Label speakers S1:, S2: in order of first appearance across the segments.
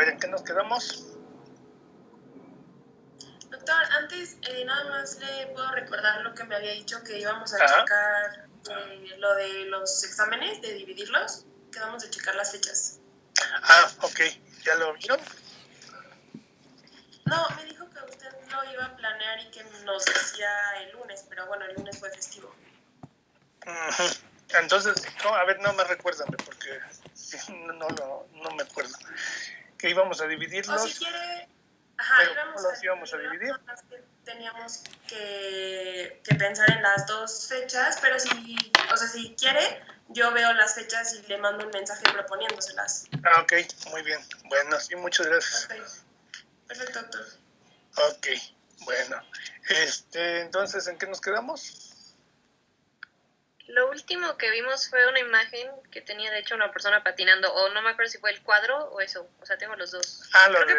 S1: ver, ¿en qué nos quedamos?
S2: Doctor, antes nada más le puedo recordar lo que me había dicho que íbamos a checar lo de los exámenes, de dividirlos. Quedamos de checar las fechas.
S1: Ok. ¿Ya lo vieron?
S2: No, me dijo que usted lo iba a planear y que nos decía el lunes, pero bueno, el lunes fue festivo.
S1: Entonces, no, a ver, no me recuérdame porque no me acuerdo. Que íbamos a dividirlos.
S2: O si quiere,
S1: ¿Cómo los íbamos a dividir?
S2: Teníamos que pensar en las dos fechas, pero si quiere, yo veo las fechas y le mando un mensaje proponiéndoselas.
S1: Ok, muy bien. Bueno, sí, muchas gracias.
S2: Okay. Perfecto, doctor.
S1: Ok, bueno. Entonces, ¿en qué nos quedamos?
S3: Lo último que vimos fue una imagen que tenía de hecho una persona patinando, o no me acuerdo si fue el cuadro o eso, o sea, tengo los dos.
S1: Lo de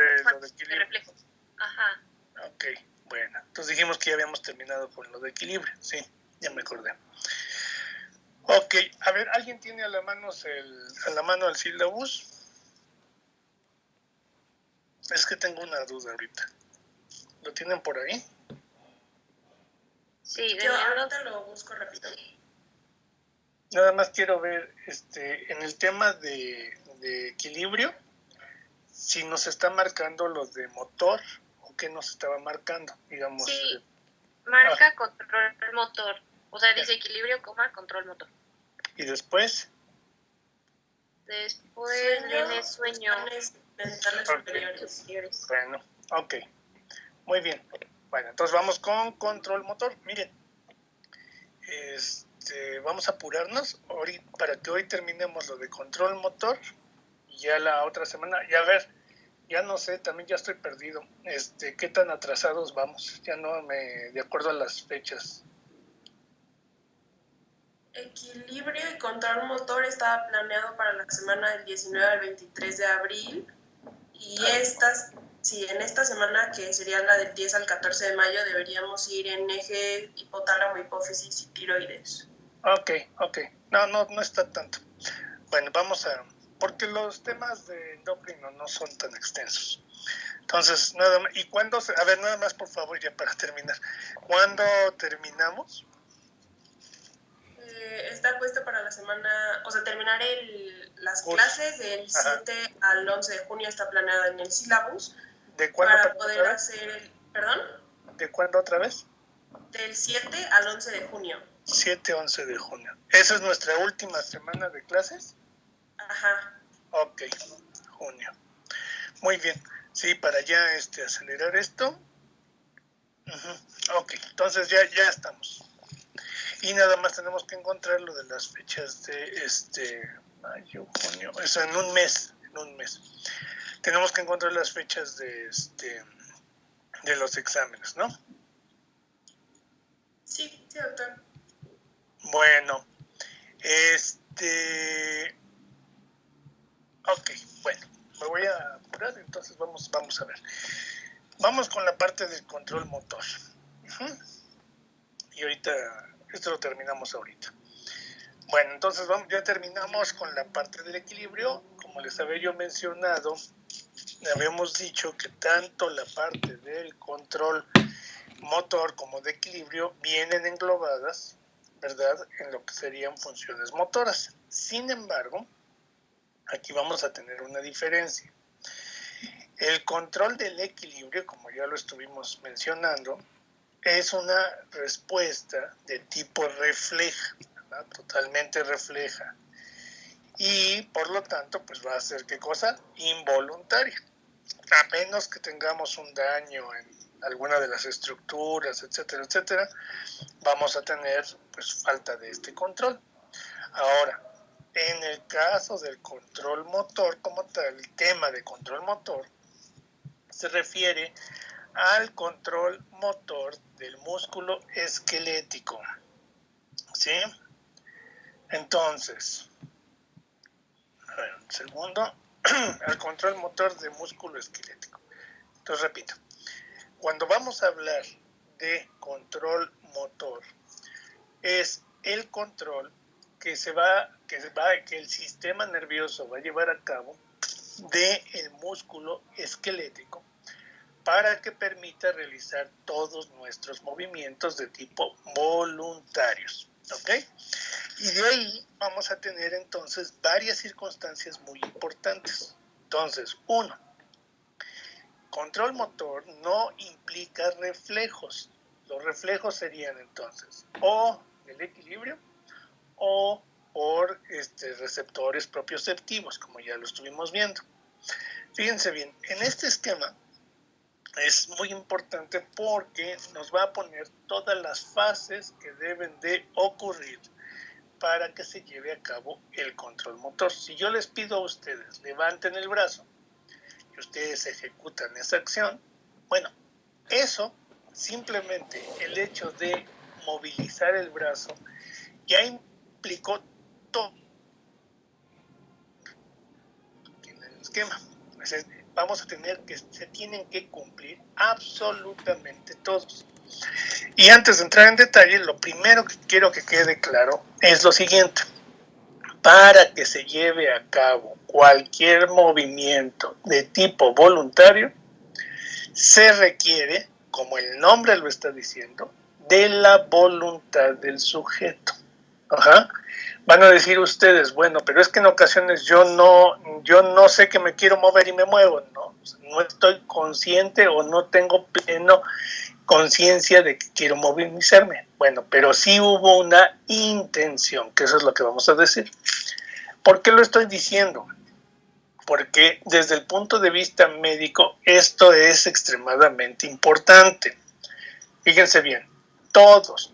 S1: equilibrio.
S3: De reflejo. Ajá.
S1: Ok, bueno. Entonces dijimos que ya habíamos terminado con lo de equilibrio, sí, ya me acordé. Ok, a ver, ¿alguien tiene a la mano el sílabus? Es que tengo una duda ahorita. ¿Lo tienen por ahí?
S3: Sí,
S2: yo ahorita lo busco rápido.
S1: Nada más quiero ver, en el tema de equilibrio, si nos está marcando los de motor o qué nos estaba marcando, digamos.
S3: Sí, marca control motor. O sea, dice equilibrio, control motor.
S1: ¿Y después?
S3: Después viene sueño.
S2: Mentales superiores.
S1: Bueno, ok. Muy bien. Bueno, entonces vamos con control motor. Miren, vamos a apurarnos para que hoy terminemos lo de control motor y ya la otra semana, ya ver, ya no sé, también ya estoy perdido, qué tan atrasados vamos, ya no de acuerdo a las fechas.
S2: Equilibrio y control motor estaba planeado para la semana del 19 al 23 de abril y en esta semana, que sería la del 10 al 14 de mayo, deberíamos ir en eje hipotálamo, hipófisis y tiroides.
S1: Ok. No está tanto. Bueno, porque los temas de endocrino no son tan extensos. Entonces, nada más, ¿y cuándo? A ver, nada más por favor, ya para terminar. ¿Cuándo terminamos?
S2: Está puesto para la semana, o sea, terminar las clases del 7 al 11 de junio está planeada en el sílabus.
S1: ¿De cuándo
S2: para poder hacer ¿Perdón?
S1: ¿De cuándo otra vez?
S2: Del 7 al 11 de junio.
S1: 7-11 de junio. ¿Esa es nuestra última semana de clases?
S2: Ajá.
S1: Ok, junio. Muy bien. Sí, para ya acelerar esto. Ok, entonces ya estamos. Y nada más tenemos que encontrar lo de las fechas de mayo, junio, eso en un mes. Tenemos que encontrar las fechas de los exámenes, ¿no?
S2: Sí, doctor.
S1: Bueno, ok, bueno, me voy a apurar, entonces vamos a ver. Vamos con la parte del control motor. Y ahorita, esto lo terminamos ahorita. Bueno, entonces ya terminamos con la parte del equilibrio. Como les había yo mencionado, habíamos dicho que tanto la parte del control motor como de equilibrio vienen englobadas, ¿verdad?, en lo que serían funciones motoras. Sin embargo, aquí vamos a tener una diferencia. El control del equilibrio, como ya lo estuvimos mencionando, es una respuesta de tipo refleja, ¿verdad?, totalmente refleja. Y por lo tanto, pues va a ser, ¿qué cosa? Involuntaria. A menos que tengamos un daño en alguna de las estructuras, etcétera, etcétera, vamos a tener pues falta de este control. Ahora, en el caso del control motor como tal, el tema de control motor se refiere al control motor del músculo esquelético, ¿sí? Entonces, a ver, un segundo, al control motor de músculo esquelético. Entonces, repito, cuando vamos a hablar de control motor, es el control que el sistema nervioso va a llevar a cabo del músculo esquelético para que permita realizar todos nuestros movimientos de tipo voluntarios, ¿ok? Y de ahí vamos a tener entonces varias circunstancias muy importantes. Entonces, uno, control motor no implica reflejos. Los reflejos serían entonces o del equilibrio o por receptores propioceptivos, como ya lo estuvimos viendo. Fíjense bien, en este esquema es muy importante porque nos va a poner todas las fases que deben de ocurrir para que se lleve a cabo el control motor. Si yo les pido a ustedes levanten el brazo y ustedes ejecutan esa acción, bueno, eso simplemente el hecho de movilizar el brazo ya implicó todo en el esquema. Entonces, vamos a tener que se tienen que cumplir absolutamente todos. Y antes de entrar en detalle, lo primero que quiero que quede claro es lo siguiente. Para que se lleve a cabo cualquier movimiento de tipo voluntario, se requiere, como el nombre lo está diciendo, de la voluntad del sujeto. Ajá. Van a decir ustedes, bueno, pero es que en ocasiones yo no sé que me quiero mover y me muevo, ¿no? No estoy consciente o no tengo pleno conciencia de que quiero movilizarme. Bueno, pero sí hubo una intención, que eso es lo que vamos a decir. ¿Por qué lo estoy diciendo? Porque desde el punto de vista médico esto es extremadamente importante. Fíjense bien, todos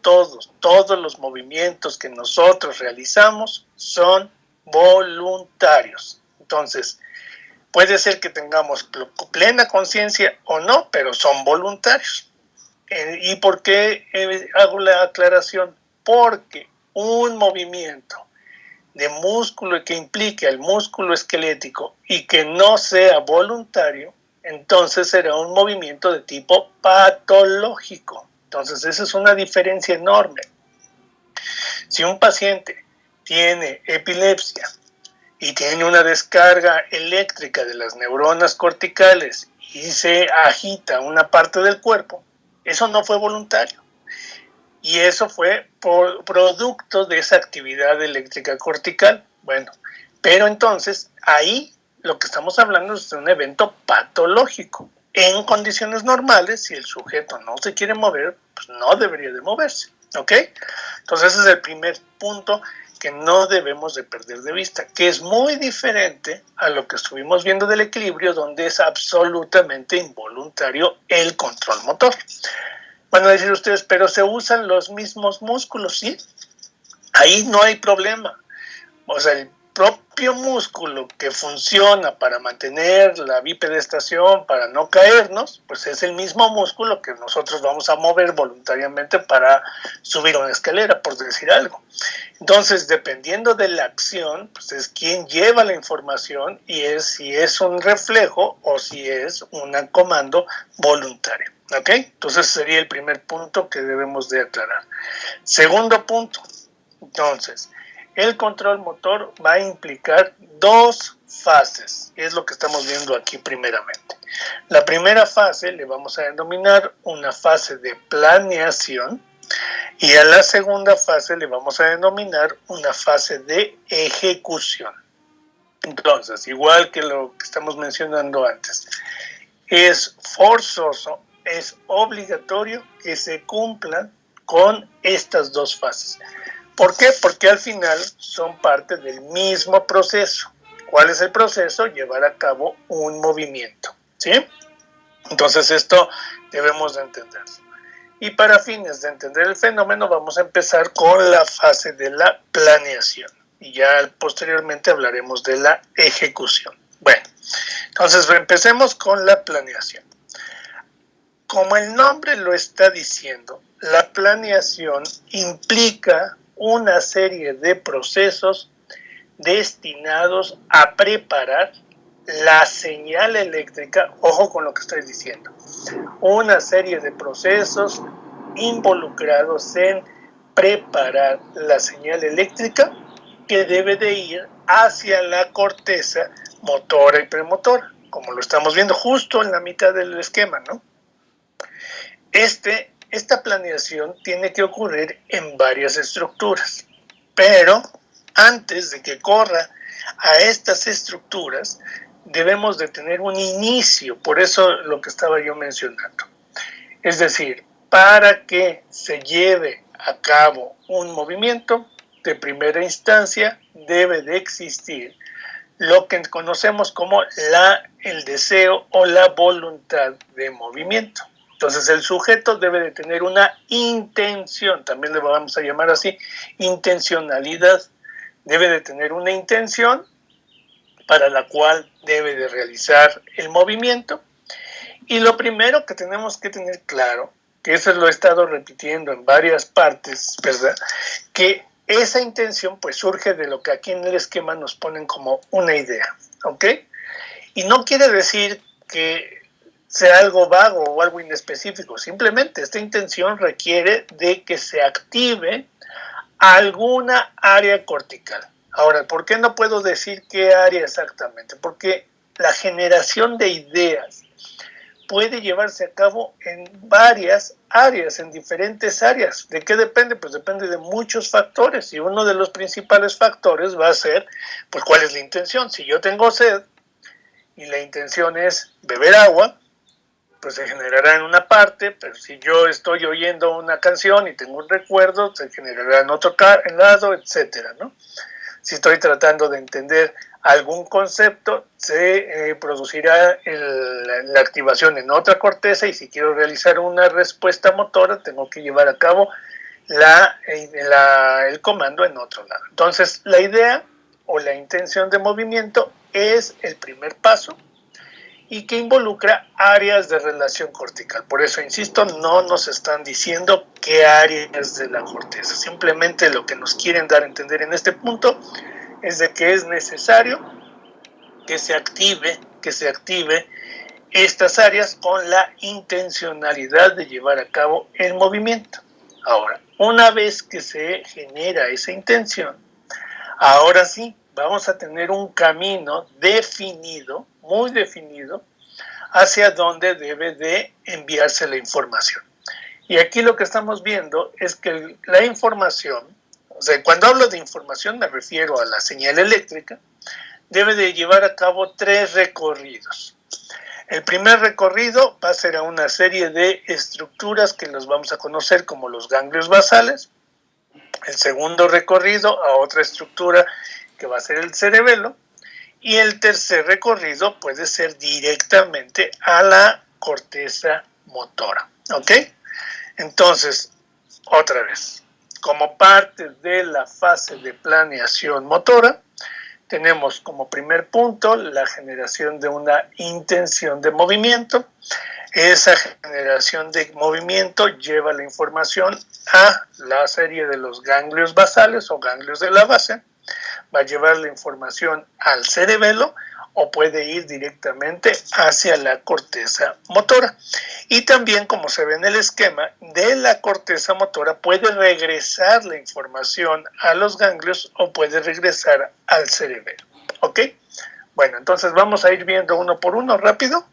S1: los movimientos que nosotros realizamos son voluntarios. Entonces, puede ser que tengamos plena conciencia o no, pero son voluntarios. ¿Y por qué hago la aclaración? Porque un movimiento de músculo que implique el músculo esquelético y que no sea voluntario, entonces será un movimiento de tipo patológico. Entonces esa es una diferencia enorme. Si un paciente tiene epilepsia y tiene una descarga eléctrica de las neuronas corticales y se agita una parte del cuerpo, eso no fue voluntario. Y eso fue por producto de esa actividad eléctrica cortical. Bueno, pero entonces ahí lo que estamos hablando es de un evento patológico. En condiciones normales, si el sujeto no se quiere mover, pues no debería de moverse, ¿ok? Entonces ese es el primer punto que no debemos de perder de vista, que es muy diferente a lo que estuvimos viendo del equilibrio, donde es absolutamente involuntario el control motor. Van a decir ustedes, pero se usan los mismos músculos, ¿sí? Ahí no hay problema. O sea, el propio músculo que funciona para mantener la bipedestación, para no caernos, pues es el mismo músculo que nosotros vamos a mover voluntariamente para subir una escalera, por decir algo. Entonces, dependiendo de la acción, pues es quien lleva la información y es si es un reflejo o si es un comando voluntario. ¿Ok? Entonces sería el primer punto que debemos de aclarar. Segundo punto, entonces, el control motor va a implicar dos fases, es lo que estamos viendo aquí primeramente. La primera fase le vamos a denominar una fase de planeación y a la segunda fase le vamos a denominar una fase de ejecución. Entonces, igual que lo que estamos mencionando antes, es forzoso, es obligatorio que se cumplan con estas dos fases. ¿Por qué? Porque al final son parte del mismo proceso. ¿Cuál es el proceso? Llevar a cabo un movimiento, ¿sí? Entonces esto debemos de entenderlo. Y para fines de entender el fenómeno vamos a empezar con la fase de la planeación y ya posteriormente hablaremos de la ejecución. Bueno, entonces empecemos con la planeación. Como el nombre lo está diciendo, la planeación implica una serie de procesos destinados a preparar la señal eléctrica, ojo con lo que estoy diciendo, una serie de procesos involucrados en preparar la señal eléctrica que debe de ir hacia la corteza motora y premotora, como lo estamos viendo justo en la mitad del esquema, ¿no? Esta planeación tiene que ocurrir en varias estructuras, pero antes de que corra a estas estructuras, debemos de tener un inicio, por eso lo que estaba yo mencionando. Es decir, para que se lleve a cabo un movimiento, de primera instancia debe de existir lo que conocemos como el deseo o la voluntad de movimiento. Entonces el sujeto debe de tener una intención, también le vamos a llamar así, intencionalidad. Debe de tener una intención para la cual debe de realizar el movimiento. Y lo primero que tenemos que tener claro, que eso lo he estado repitiendo en varias partes, ¿verdad? Que esa intención pues surge de lo que aquí en el esquema nos ponen como una idea, ¿ok? Y no quiere decir que sea algo vago o algo inespecífico, simplemente esta intención requiere de que se active alguna área cortical. Ahora, ¿por qué no puedo decir qué área exactamente? Porque la generación de ideas puede llevarse a cabo en varias áreas, en diferentes áreas. ¿De qué depende? Pues depende de muchos factores, y uno de los principales factores va a ser, pues, ¿cuál es la intención? Si yo tengo sed y la intención es beber agua, pues se generará en una parte, pero si yo estoy oyendo una canción y tengo un recuerdo, se generará en otro lado, etcétera, ¿no? Si estoy tratando de entender algún concepto, se producirá la activación en otra corteza, y si quiero realizar una respuesta motora, tengo que llevar a cabo el comando en otro lado. Entonces, la idea o la intención de movimiento es el primer paso, y que involucra áreas de relación cortical. Por eso, insisto, no nos están diciendo qué áreas de la corteza. Simplemente lo que nos quieren dar a entender en este punto es de que es necesario que se active estas áreas con la intencionalidad de llevar a cabo el movimiento. Ahora, una vez que se genera esa intención, ahora sí, vamos a tener un camino definido, muy definido, hacia dónde debe de enviarse la información. Y aquí lo que estamos viendo es que la información, o sea, cuando hablo de información me refiero a la señal eléctrica, debe de llevar a cabo 3 recorridos. El primer recorrido va a ser a una serie de estructuras que los vamos a conocer como los ganglios basales. El segundo recorrido a otra estructura que va a ser el cerebelo. Y el tercer recorrido puede ser directamente a la corteza motora, ¿ok? Entonces, otra vez, como parte de la fase de planeación motora, tenemos como primer punto la generación de una intención de movimiento. Esa generación de movimiento lleva la información a la serie de los ganglios basales o ganglios de la base, va a llevar la información al cerebelo o puede ir directamente hacia la corteza motora. Y también, como se ve en el esquema, de la corteza motora puede regresar la información a los ganglios o puede regresar al cerebelo. ¿Ok? Bueno, entonces vamos a ir viendo uno por uno rápido.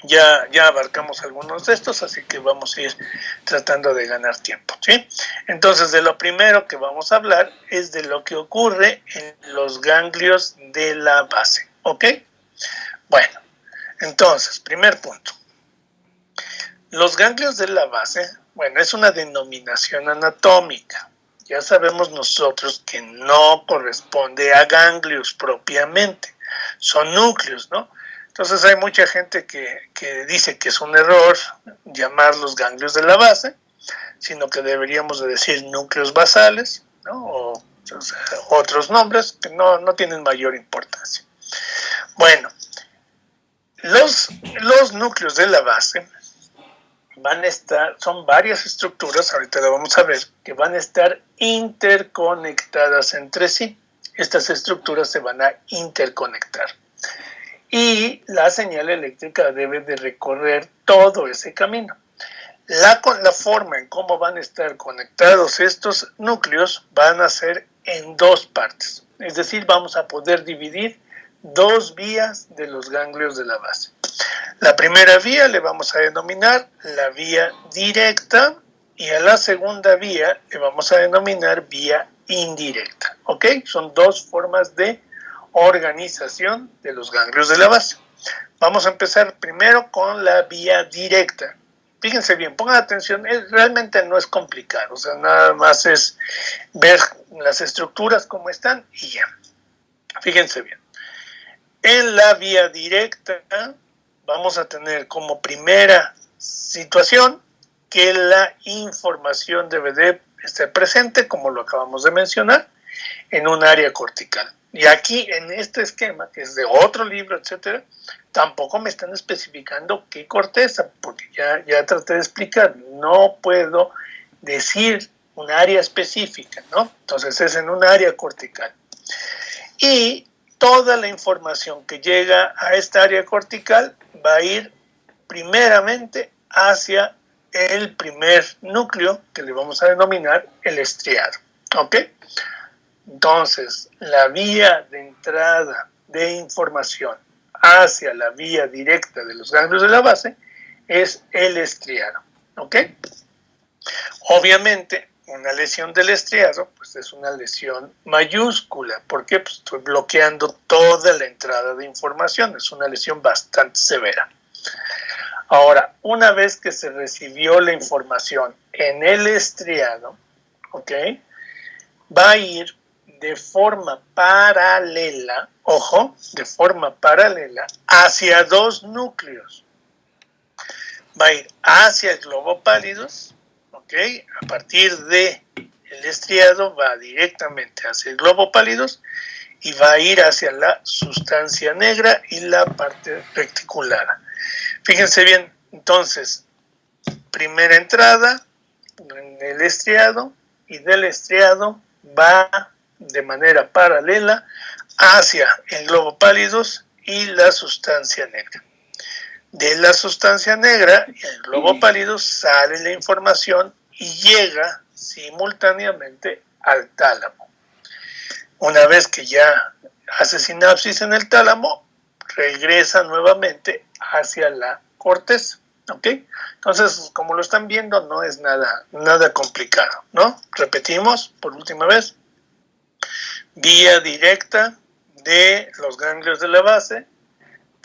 S1: Ya abarcamos algunos de estos, así que vamos a ir tratando de ganar tiempo, ¿sí? Entonces, de lo primero que vamos a hablar es de lo que ocurre en los ganglios de la base, ¿ok? Bueno, entonces, primer punto. Los ganglios de la base, bueno, es una denominación anatómica. Ya sabemos nosotros que no corresponde a ganglios propiamente, son núcleos, ¿no? Entonces hay mucha gente que dice que es un error llamarlos ganglios de la base, sino que deberíamos de decir núcleos basales, ¿no? O sea, otros nombres que no tienen mayor importancia. Bueno, los núcleos de la base son varias estructuras, ahorita lo vamos a ver, que van a estar interconectadas entre sí. Estas estructuras se van a interconectar. Y la señal eléctrica debe de recorrer todo ese camino. La forma en cómo van a estar conectados estos núcleos van a ser en 2 partes. Es decir, vamos a poder dividir dos vías de los ganglios de la base. La primera vía le vamos a denominar la vía directa y a la segunda vía le vamos a denominar vía indirecta. ¿Ok? Son dos formas de organización de los ganglios de la base. Vamos a empezar primero con la vía directa. Fíjense bien, pongan atención, realmente no es complicado, o sea, nada más es ver las estructuras como están y ya. Fíjense bien. En la vía directa vamos a tener como primera situación que la información debe de estar presente, como lo acabamos de mencionar, en un área cortical. Y aquí en este esquema, que es de otro libro, etcétera, tampoco me están especificando qué corteza, porque ya traté de explicar, no puedo decir un área específica, ¿no? Entonces es en un área cortical. Y toda la información que llega a esta área cortical va a ir primeramente hacia el primer núcleo, que le vamos a denominar el estriado, ¿ok? Entonces, la vía de entrada de información hacia la vía directa de los ganglios de la base es el estriado, ¿ok? Obviamente, una lesión del estriado pues es una lesión mayúscula. ¿Por qué? Pues estoy bloqueando toda la entrada de información. Es una lesión bastante severa. Ahora, una vez que se recibió la información en el estriado, ¿ok? Va a ir de forma paralela, ojo, de forma paralela, hacia dos núcleos. Va a ir hacia el globo pálidos, ¿ok? A partir de el estriado va directamente hacia el globo pálidos y va a ir hacia la sustancia negra y la parte reticulada. Fíjense bien, entonces, primera entrada en el estriado y del estriado va de manera paralela hacia el globo pálidos y la sustancia negra. De la sustancia negra y el globo pálido sale la información y llega simultáneamente al tálamo. Una vez que ya hace sinapsis en el tálamo, regresa nuevamente hacia la corteza, ¿ok? Entonces, como lo están viendo, no es nada complicado, ¿no? Repetimos por última vez. Vía directa de los ganglios de la base,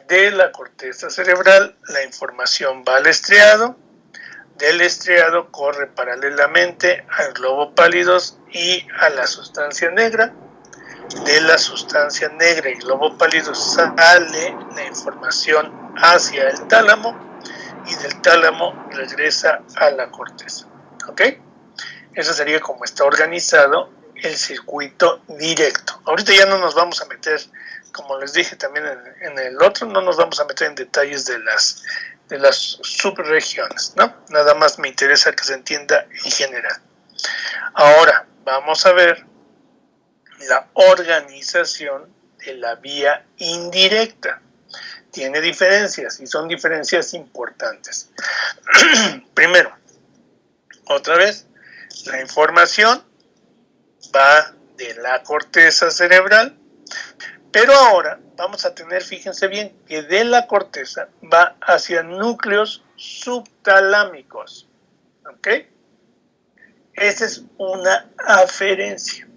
S1: de la corteza cerebral, la información va al estriado, del estriado corre paralelamente al globo pálidos y a la sustancia negra, de la sustancia negra y globo pálido sale la información hacia el tálamo y del tálamo regresa a la corteza, ¿ok? Eso sería como está organizado el circuito directo. Ahorita ya no nos vamos a meter, como les dije también en el otro, no nos vamos a meter en detalles de las subregiones, ¿no? Nada más me interesa que se entienda en general. Ahora, vamos a ver la organización de la vía indirecta. Tiene diferencias y son diferencias importantes. Primero, otra vez, la información va de la corteza cerebral, pero ahora vamos a tener, fíjense bien, que de la corteza va hacia núcleos subtalámicos, ¿ok? Esa es una aferencia.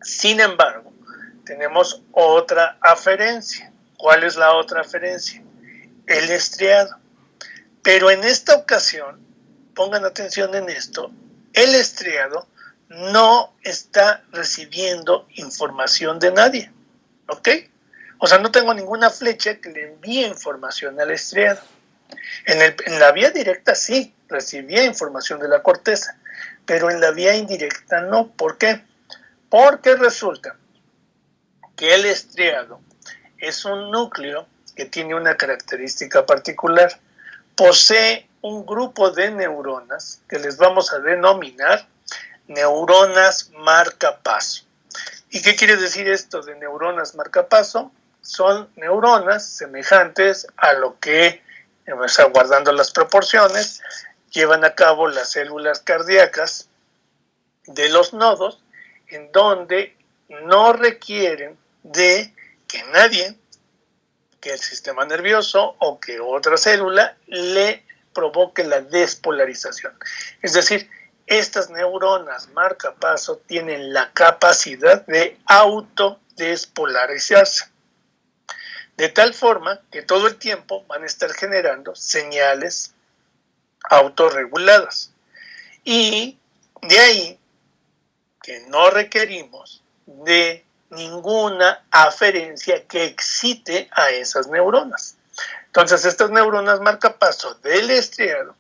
S1: Sin embargo, tenemos otra aferencia. ¿Cuál es la otra aferencia? El estriado. Pero en esta ocasión, pongan atención en esto, el estriado no está recibiendo información de nadie, ¿ok? O sea, no tengo ninguna flecha que le envíe información al estriado. En la vía directa sí, recibía información de la corteza, pero en la vía indirecta no. ¿Por qué? Porque resulta que el estriado es un núcleo que tiene una característica particular. Posee un grupo de neuronas que les vamos a denominar neuronas marcapaso. ¿Y qué quiere decir esto de neuronas marcapaso? Son neuronas semejantes a lo que, guardando las proporciones, llevan a cabo las células cardíacas de los nodos, en donde no requieren de que nadie, que el sistema nervioso o que otra célula le provoque la despolarización. Es decir, estas neuronas marcapaso tienen la capacidad de autodespolarizarse, de tal forma que todo el tiempo van a estar generando señales autorreguladas. Y de ahí que no requerimos de ninguna aferencia que excite a esas neuronas. Entonces, estas neuronas marcapaso del estriado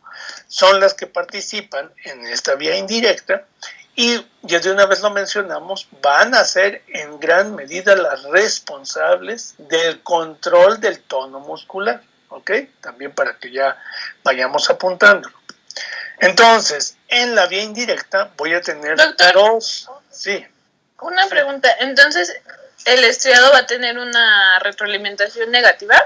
S1: son las que participan en esta vía indirecta y, ya de una vez lo mencionamos, van a ser en gran medida las responsables del control del tono muscular, ¿ok? También para que ya vayamos apuntándolo. Entonces, en la vía indirecta voy a tener dos. Sí.
S4: Una pregunta. Entonces, ¿el estriado va a tener una retroalimentación negativa?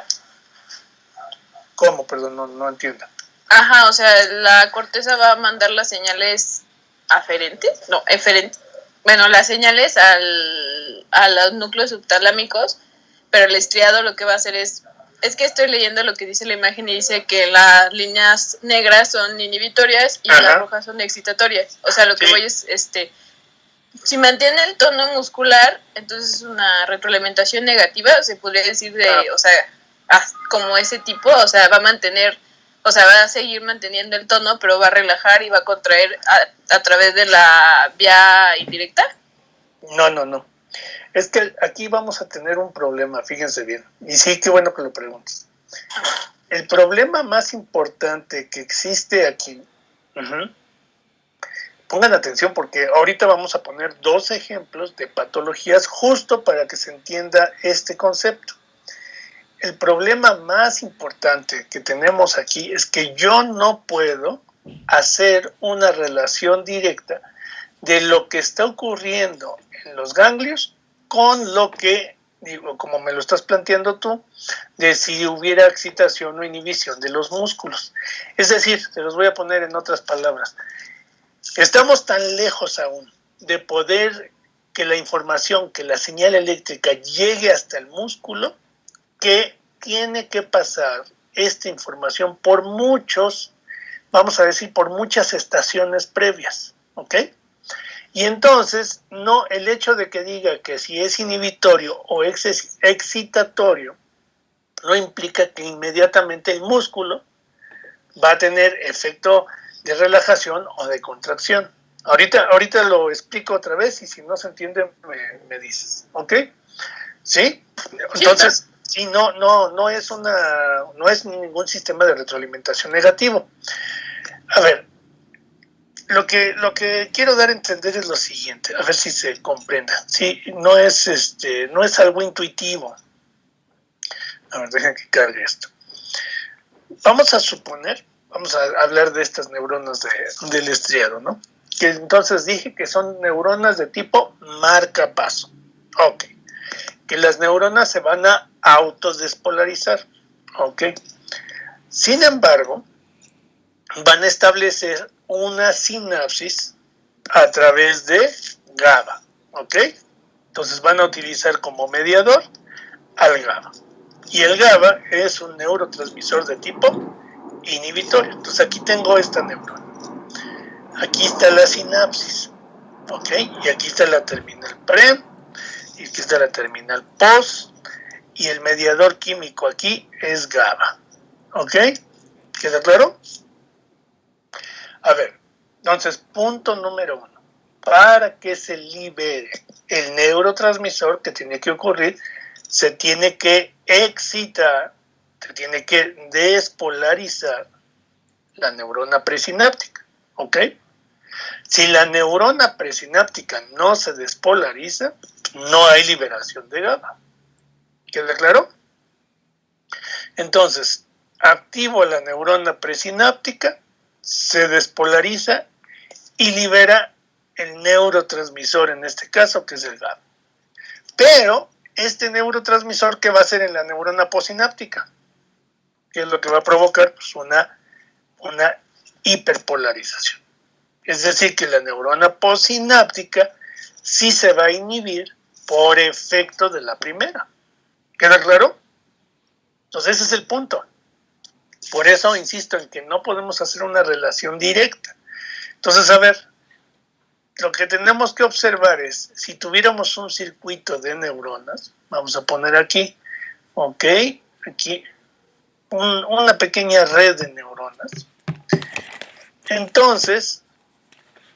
S1: ¿Cómo? Perdón, no entiendo.
S4: Ajá, o sea, la corteza va a mandar las señales aferentes, no, eferentes. Bueno, las señales a los núcleos subtalámicos, pero el estriado lo que va a hacer es que estoy leyendo lo que dice la imagen y dice que las líneas negras son inhibitorias y las rojas son excitatorias. O sea, lo que voy es, si mantiene el tono muscular, entonces es una retroalimentación negativa, se podría decir o sea, como ese tipo, o sea, va a mantener, o sea, va a seguir manteniendo el tono, pero va a relajar y va a contraer a través de la vía indirecta.
S1: No. Es que aquí vamos a tener un problema, fíjense bien. Y sí, qué bueno que lo preguntes. El problema más importante que existe aquí, pongan atención porque ahorita vamos a poner 2 ejemplos de patologías justo para que se entienda este concepto. El problema más importante que tenemos aquí es que yo no puedo hacer una relación directa de lo que está ocurriendo en los ganglios con lo que, digo, como me lo estás planteando tú, de si hubiera excitación o inhibición de los músculos. Es decir, se los voy a poner en otras palabras. Estamos tan lejos aún de poder que la información, que la señal eléctrica llegue hasta el músculo, que tiene que pasar esta información por muchos, vamos a decir, por muchas estaciones previas, ¿ok? Y entonces, no, el hecho de que diga que si es inhibitorio o excitatorio, no implica que inmediatamente el músculo va a tener efecto de relajación o de contracción. Ahorita lo explico otra vez y si no se entiende me dices, ¿ok? ¿Sí? Entonces, sí, no es ningún sistema de retroalimentación negativo. A ver, lo que quiero dar a entender es lo siguiente, a ver si se comprenda. Sí, no es algo intuitivo. A ver, dejen que cargue esto. Vamos a hablar de estas neuronas del estriado, ¿no? Que entonces dije que son neuronas de tipo marcapaso. Ok. Que las neuronas se van a autodespolarizar. Ok. Sin embargo, van a establecer una sinapsis a través de GABA. Ok. Entonces van a utilizar como mediador al GABA. Y el GABA es un neurotransmisor de tipo inhibitorio. Entonces aquí tengo esta neurona. Aquí está la sinapsis. ¿Ok? Y aquí está la terminal pre. Y aquí está la terminal post. Y el mediador químico aquí es GABA. ¿Ok? ¿Queda claro? A ver, entonces, punto número 1. Para que se libere el neurotransmisor que tiene que ocurrir, se tiene que excitar, se tiene que despolarizar la neurona presináptica, ¿ok? Si la neurona presináptica no se despolariza, no hay liberación de GABA. ¿Queda claro? Entonces, activo la neurona presináptica, se despolariza y libera el neurotransmisor, en este caso, que es el GABA. Pero este neurotransmisor, ¿qué va a hacer en la neurona posináptica? ¿Qué es lo que va a provocar? Pues una hiperpolarización. Es decir, que la neurona posináptica sí se va a inhibir por efecto de la primera. ¿Queda claro? Entonces ese es el punto. Por eso insisto en que no podemos hacer una relación directa. Entonces, a ver, lo que tenemos que observar es, si tuviéramos un circuito de neuronas, vamos a poner aquí, ok, aquí una pequeña red de neuronas. Entonces,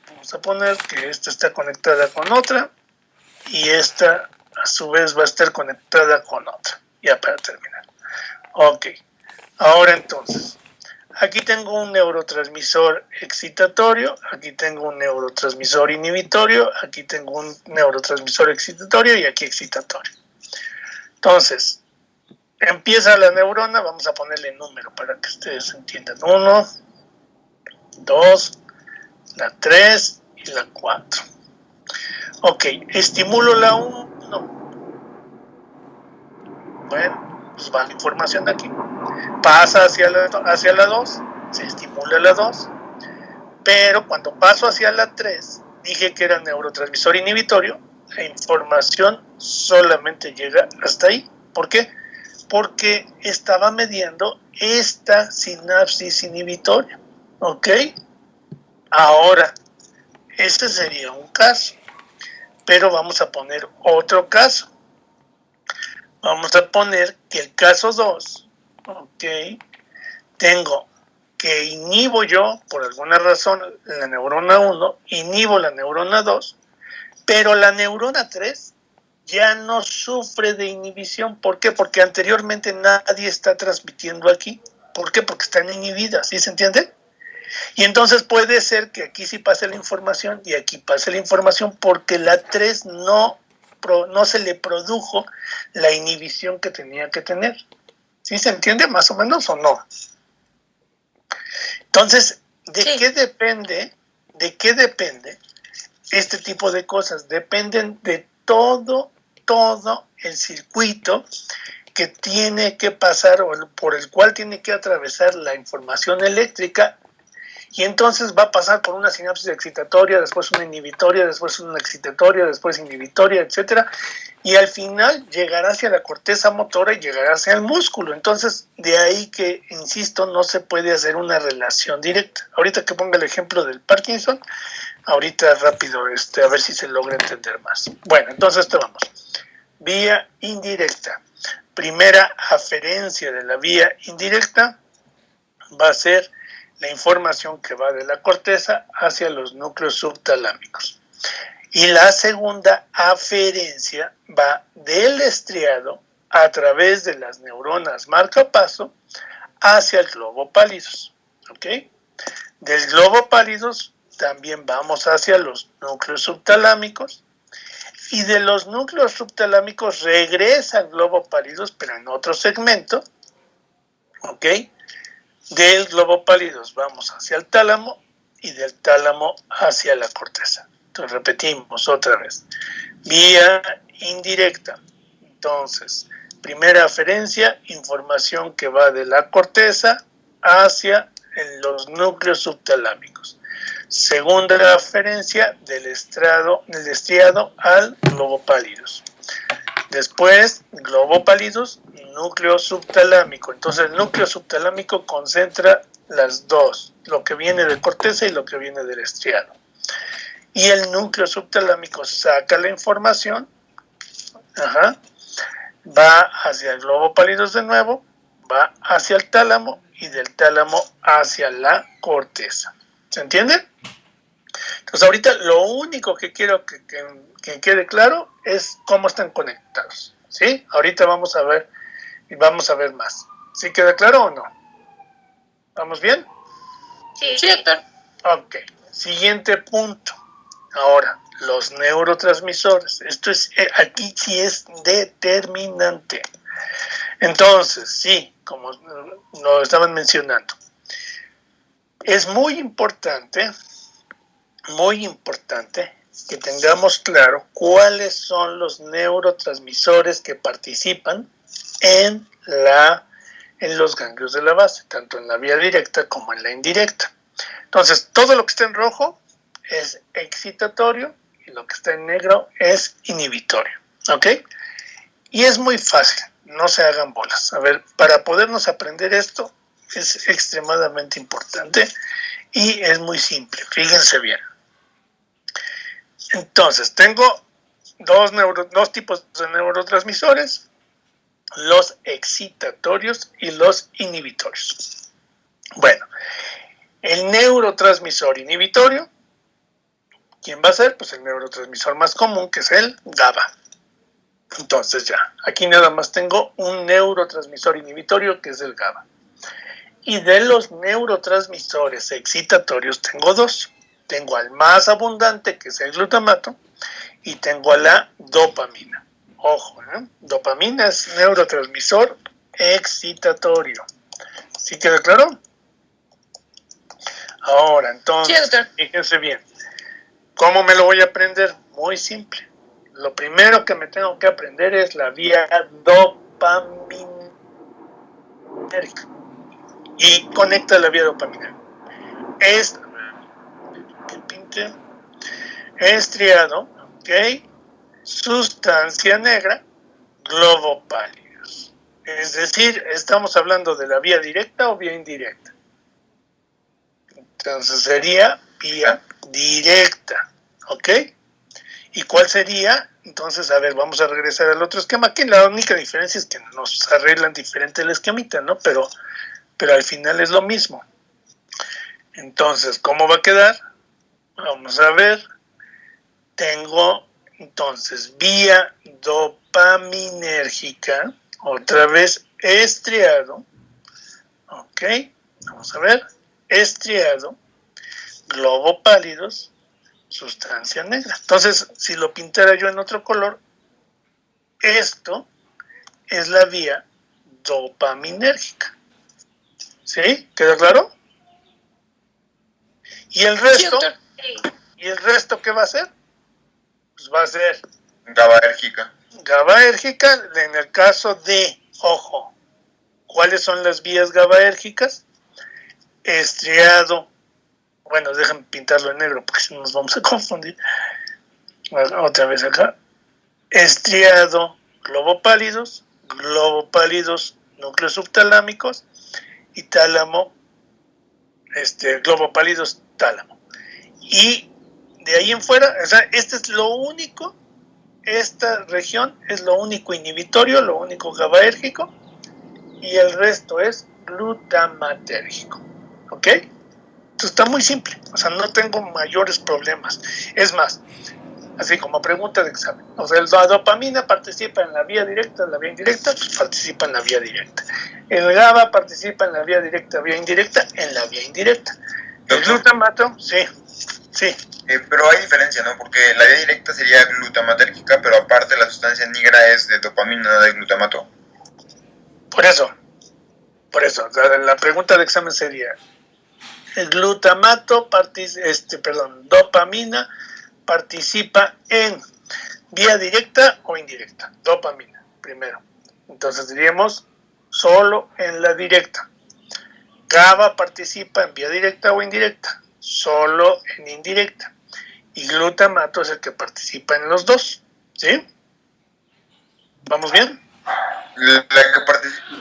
S1: vamos a poner que esta está conectada con otra y esta a su vez va a estar conectada con otra. Ya para terminar. Ok, ahora entonces, aquí tengo un neurotransmisor excitatorio, aquí tengo un neurotransmisor inhibitorio, aquí tengo un neurotransmisor excitatorio y aquí excitatorio. Entonces, empieza la neurona, vamos a ponerle número para que ustedes entiendan. 1, 2, la 3 y la 4. Ok, estimulo la 1. Bueno, pues va la información de aquí. Pasa hacia la 2, se estimula la 2, pero cuando paso hacia la 3, dije que era neurotransmisor inhibitorio, la información solamente llega hasta ahí. ¿Por qué? Porque estaba mediando esta sinapsis inhibitoria. ¿Ok? Ahora, este sería un caso, pero vamos a poner otro caso. Vamos a poner que el caso 2, ok, tengo que inhibo yo, por alguna razón, la neurona 1, inhibo la neurona 2, pero la neurona 3 ya no sufre de inhibición. ¿Por qué? Porque anteriormente nadie está transmitiendo aquí. ¿Por qué? Porque están inhibidas, ¿sí se entiende? Y entonces puede ser que aquí sí pase la información y aquí pase la información porque la 3 no se le produjo la inhibición que tenía que tener. ¿Sí se entiende más o menos o no? Entonces, ¿de qué depende? ¿De qué depende este tipo de cosas? Dependen de todo el circuito que tiene que pasar o por el cual tiene que atravesar la información eléctrica. Y entonces va a pasar por una sinapsis excitatoria, después una inhibitoria, después una excitatoria, después inhibitoria, etcétera. Y al final llegará hacia la corteza motora y llegará hacia el músculo. Entonces, de ahí que, insisto, no se puede hacer una relación directa. Ahorita que ponga el ejemplo del Parkinson, ahorita rápido, a ver si se logra entender más. Bueno, entonces te vamos. Vía indirecta. Primera aferencia de la vía indirecta va a ser la información que va de la corteza hacia los núcleos subtalámicos. Y la segunda aferencia va del estriado a través de las neuronas marcapaso hacia el globo pálidos. ¿Ok? Del globo pálidos también vamos hacia los núcleos subtalámicos y de los núcleos subtalámicos regresa al globo pálidos, pero en otro segmento. ¿Ok? Del globo pálidos vamos hacia el tálamo y del tálamo hacia la corteza. Entonces repetimos otra vez. Vía indirecta. Entonces, primera aferencia, información que va de la corteza hacia los núcleos subtalámicos. Segunda aferencia, del estriado al globo pálidos. Después, globo pálidos, núcleo subtalámico. Entonces, el núcleo subtalámico concentra las dos, lo que viene de corteza y lo que viene del estriado. Y el núcleo subtalámico saca la información, va hacia el globo pálidos de nuevo, va hacia el tálamo y del tálamo hacia la corteza. ¿Se entiende? Entonces, ahorita lo único que quiero que quede claro es cómo están conectados, ¿sí? Ahorita vamos a ver más. ¿Sí queda claro o no? ¿Vamos bien?
S3: Sí,
S4: doctor.
S1: Ok. Siguiente punto. Ahora, los neurotransmisores. Esto es, aquí sí es determinante. Entonces, sí, como lo estaban mencionando, es muy importante que tengamos claro cuáles son los neurotransmisores que participan en los ganglios de la base, tanto en la vía directa como en la indirecta. Entonces, todo lo que está en rojo es excitatorio y lo que está en negro es inhibitorio, ¿ok? Y es muy fácil. no se hagan bolas. A ver, para podernos aprender esto es extremadamente importante y es muy simple, fíjense bien. Entonces, tengo dos tipos de neurotransmisores, los excitatorios y los inhibitorios. Bueno, el neurotransmisor inhibitorio, ¿quién va a ser? Pues el neurotransmisor más común, que es el GABA. Entonces ya, aquí nada más tengo un neurotransmisor inhibitorio, que es el GABA. Y de los neurotransmisores excitatorios tengo dos. Tengo al más abundante, que es el glutamato, y tengo a la dopamina. Ojo, dopamina es neurotransmisor excitatorio. ¿Sí queda claro? Ahora, entonces, fíjense bien. ¿Cómo me lo voy a aprender? Muy simple. Lo primero que me tengo que aprender es la vía dopaminérgica. Y conecta la vía dopaminérgica. Estriado, ¿ok? Sustancia negra, globopálidos. Es decir, estamos hablando de la vía directa o vía indirecta. Entonces sería vía directa, ¿ok? ¿Y cuál sería? Entonces, a ver, vamos a regresar al otro esquema. Aquí la única diferencia es que nos arreglan diferente el esquemita, ¿no? Pero al final es lo mismo. Entonces, ¿cómo va a quedar? Vamos a ver. Tengo, entonces, vía dopaminérgica, otra vez estriado, ¿ok? Vamos a ver, estriado, globopálidos, sustancia negra. Entonces, si lo pintara yo en otro color, esto es la vía dopaminérgica. ¿Sí? ¿Queda claro? ¿Y el resto? ¿Y el resto qué va a ser? Pues va a ser
S5: GABAérgica.
S1: GABAérgica en el caso de, ojo, ¿cuáles son las vías GABAérgicas? Estriado. Bueno, déjenme pintarlo en negro porque si no nos vamos a confundir. Otra vez acá. Estriado, globopálidos, núcleos subtalámicos y tálamo, globopálidos, tálamo. Y de ahí en fuera, o sea, este es lo único, esta región es lo único inhibitorio, lo único GABAérgico, y el resto es glutamatérgico. ¿Ok? Esto está muy simple, o sea, no tengo mayores problemas. Es más, así como pregunta de examen, o sea, la dopamina participa en la vía directa, en la vía indirecta, pues participa en la vía directa. El GABA participa en la vía directa, vía indirecta, en la vía indirecta. El glutamato, sí.
S5: Pero hay diferencia, ¿no? Porque la vía directa sería glutamatérgica, pero aparte la sustancia negra es de dopamina, no de glutamato.
S1: Por eso, la pregunta de examen sería, el glutamato, dopamina, participa en vía directa o indirecta. Dopamina, primero. Entonces diríamos solo en la directa. GABA participa en vía directa o indirecta, solo en indirecta. Y glutamato es el que participa en los dos. ¿Sí? ¿Vamos bien?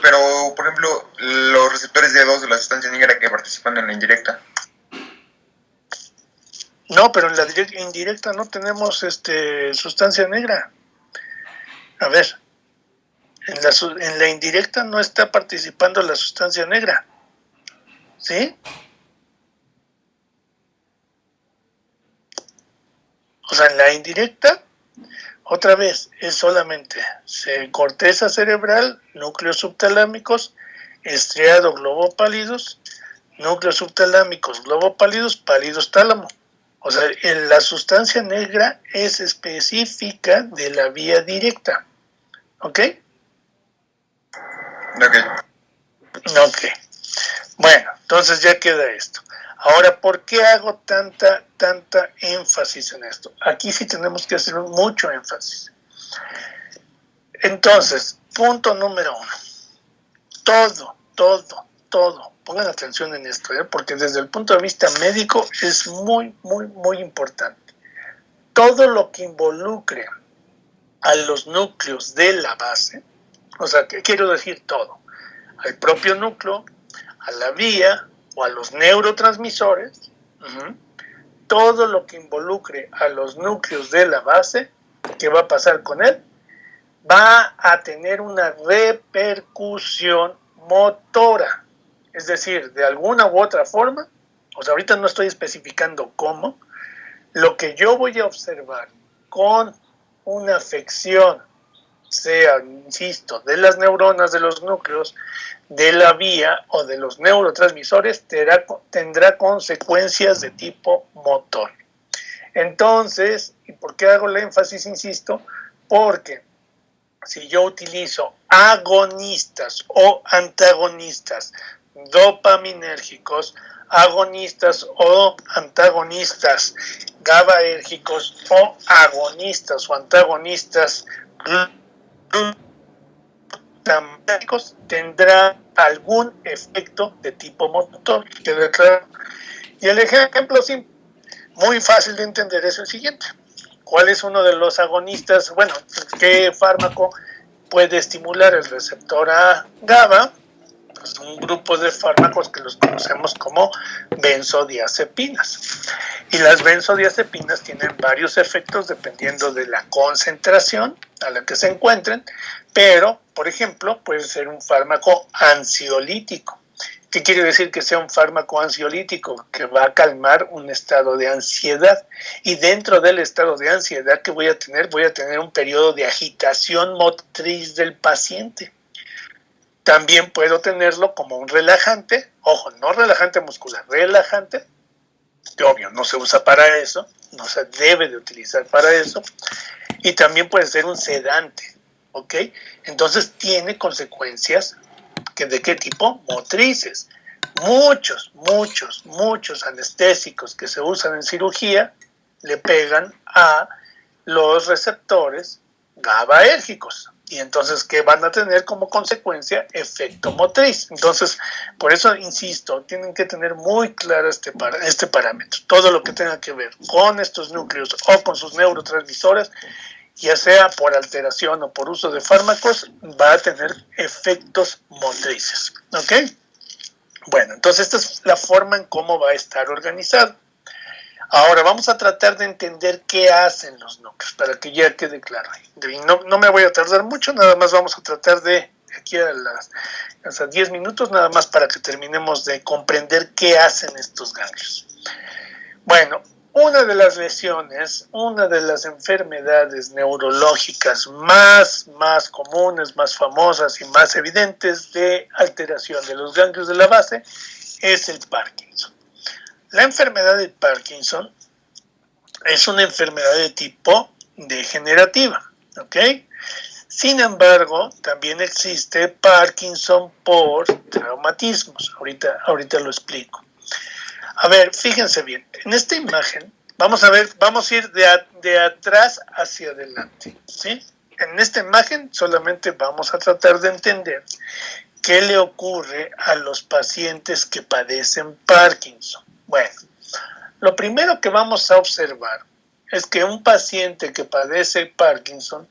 S5: Pero, por ejemplo, los receptores D2 de la sustancia negra que participan en la indirecta.
S1: No, pero en la indirecta no tenemos sustancia negra. A ver, en la indirecta no está participando la sustancia negra. ¿Sí? O sea, en la indirecta, otra vez, es solamente corteza cerebral, núcleos subtalámicos, estriado, globopálidos, núcleos subtalámicos, globopálidos, pálidos, tálamo. O sea, la sustancia negra es específica de la vía directa. ¿Ok? Ok. Bueno, entonces ya queda esto. Ahora, ¿por qué hago tanta énfasis en esto? Aquí sí tenemos que hacer mucho énfasis. Entonces, punto número 1. Todo. Pongan atención en esto, porque desde el punto de vista médico es muy importante. Todo lo que involucre a los núcleos de la base, O sea, ¿qué quiero decir? Todo. Al propio núcleo, a la vía o a los neurotransmisores, todo lo que involucre a los núcleos de la base, ¿qué va a pasar con él? Va a tener una repercusión motora. Es decir, de alguna u otra forma, o sea, ahorita no estoy especificando cómo, lo que yo voy a observar con una afección, sea, insisto, de las neuronas, de los núcleos, de la vía o de los neurotransmisores, tendrá consecuencias de tipo motor. Entonces, ¿y por qué hago el énfasis, insisto? Porque si yo utilizo agonistas o antagonistas dopaminérgicos, agonistas o antagonistas GABAérgicos o agonistas o antagonistas glutamatérgicos, tendrá algún efecto de tipo motor. ¿Queda claro? Y el ejemplo muy fácil de entender es el siguiente. ¿Cuál es uno de los agonistas? Bueno, ¿qué fármaco puede estimular el receptor a GABA? Pues un grupo de fármacos que los conocemos como benzodiazepinas. Y las benzodiazepinas tienen varios efectos dependiendo de la concentración a la que se encuentren, pero, por ejemplo, puede ser un fármaco ansiolítico. ¿Qué quiere decir que sea un fármaco ansiolítico? Que va a calmar un estado de ansiedad. Y dentro del estado de ansiedad que voy a tener un periodo de agitación motriz del paciente. También puedo tenerlo como un relajante, ojo, no relajante muscular, relajante, que obvio no se usa para eso, no se debe de utilizar para eso, y también puede ser un sedante, ¿ok? Entonces tiene consecuencias ¿de qué tipo? Motrices. Muchos anestésicos que se usan en cirugía le pegan a los receptores GABAérgicos. Y entonces, ¿qué van a tener como consecuencia? Efecto motriz. Entonces, por eso insisto, tienen que tener muy claro este parámetro. Todo lo que tenga que ver con estos núcleos o con sus neurotransmisores, ya sea por alteración o por uso de fármacos, va a tener efectos motrices. ¿Ok? Bueno, entonces esta es la forma en cómo va a estar organizado. Ahora vamos a tratar de entender qué hacen los núcleos, para que ya quede claro. No me voy a tardar mucho, nada más vamos a tratar de aquí a 10 minutos, nada más para que terminemos de comprender qué hacen estos ganglios. Bueno, una de las lesiones, una de las enfermedades neurológicas más comunes, más famosas y más evidentes de alteración de los ganglios de la base es el Parkinson. La enfermedad de Parkinson es una enfermedad de tipo degenerativa, ¿ok? Sin embargo, también existe Parkinson por traumatismos. Ahorita lo explico. A ver, fíjense bien, en esta imagen vamos a ir de atrás hacia adelante, ¿sí? En esta imagen solamente vamos a tratar de entender qué le ocurre a los pacientes que padecen Parkinson. Bueno, lo primero que vamos a observar es que un paciente que padece Parkinson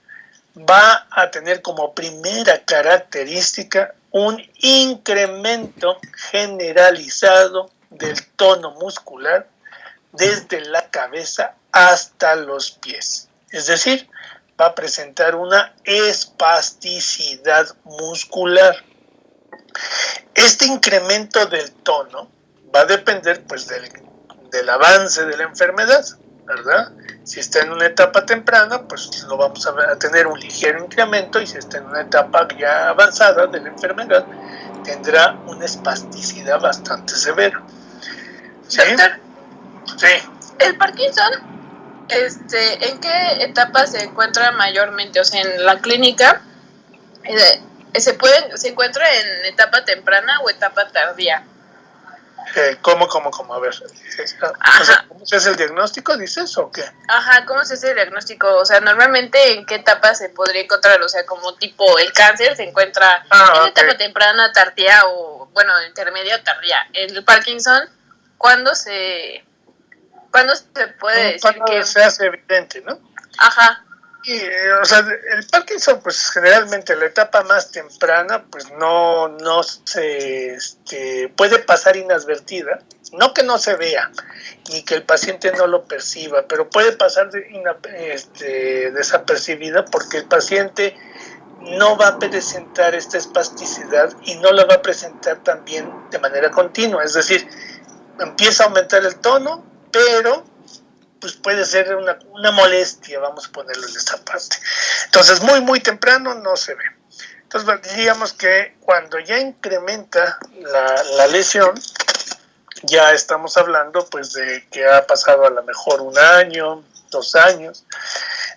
S1: va a tener como primera característica un incremento generalizado del tono muscular desde la cabeza hasta los pies. Es decir, va a presentar una espasticidad muscular. Este incremento del tono va a depender pues del avance de la enfermedad, ¿verdad? Si está en una etapa temprana, pues lo vamos a tener un ligero incremento, y si está en una etapa ya avanzada de la enfermedad, tendrá una espasticidad bastante severa. ¿Sí?
S4: Doctor,
S1: Sí.
S4: el Parkinson, ¿en qué etapa se encuentra mayormente? O sea, en la clínica, ¿se encuentra en etapa temprana o etapa tardía?
S1: ¿Cómo? A ver. O sea, ¿cómo se hace el diagnóstico, dices, o qué?
S4: Ajá, ¿cómo se hace el diagnóstico? O sea, normalmente, ¿en qué etapa se podría encontrar? O sea, como tipo el cáncer se encuentra en etapa temprana, tardía o, bueno, intermedia o tardía. El Parkinson, ¿cuándo se puede decir
S1: que se hace evidente, ¿no?
S4: Ajá.
S1: Y, o sea, el Parkinson, pues generalmente la etapa más temprana, pues no se puede pasar inadvertida, no que no se vea, ni que el paciente no lo perciba, pero puede pasar desapercibida porque el paciente no va a presentar esta espasticidad y no la va a presentar también de manera continua, es decir, empieza a aumentar el tono, pero pues puede ser una molestia, vamos a ponerlo en esta parte. Entonces, muy temprano no se ve. Entonces, digamos que cuando ya incrementa la lesión, ya estamos hablando pues de que ha pasado a lo mejor 1 año, 2 años,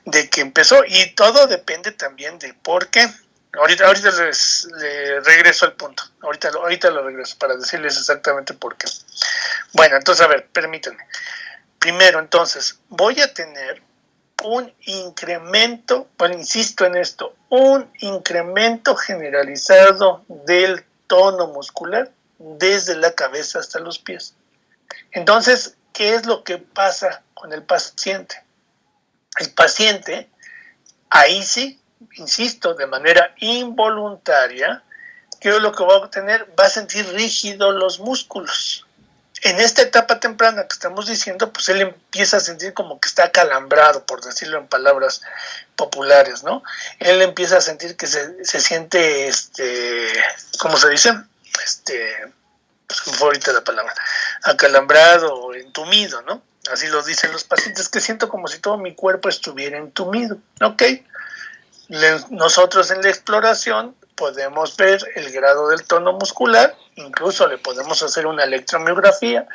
S1: de que empezó, y todo depende también de por qué. Ahorita les regreso al punto, ahorita lo regreso para decirles exactamente por qué. Bueno, entonces, a ver, permítanme. Primero, entonces, voy a tener un incremento, bueno, insisto en esto, un incremento generalizado del tono muscular desde la cabeza hasta los pies. Entonces, ¿qué es lo que pasa con el paciente? El paciente, ahí sí, insisto, de manera involuntaria, ¿qué es lo que va a obtener? Va a sentir rígidos los músculos. En esta etapa temprana que estamos diciendo, pues él empieza a sentir como que está acalambrado, por decirlo en palabras populares, ¿no? Él empieza a sentir que se siente, ¿cómo se dice? Pues fue ahorita la palabra, acalambrado o entumido, ¿no? Así lo dicen los pacientes, que siento como si todo mi cuerpo estuviera entumido, ¿ok? Nosotros en la exploración podemos ver el grado del tono muscular, incluso le podemos hacer una electromiografía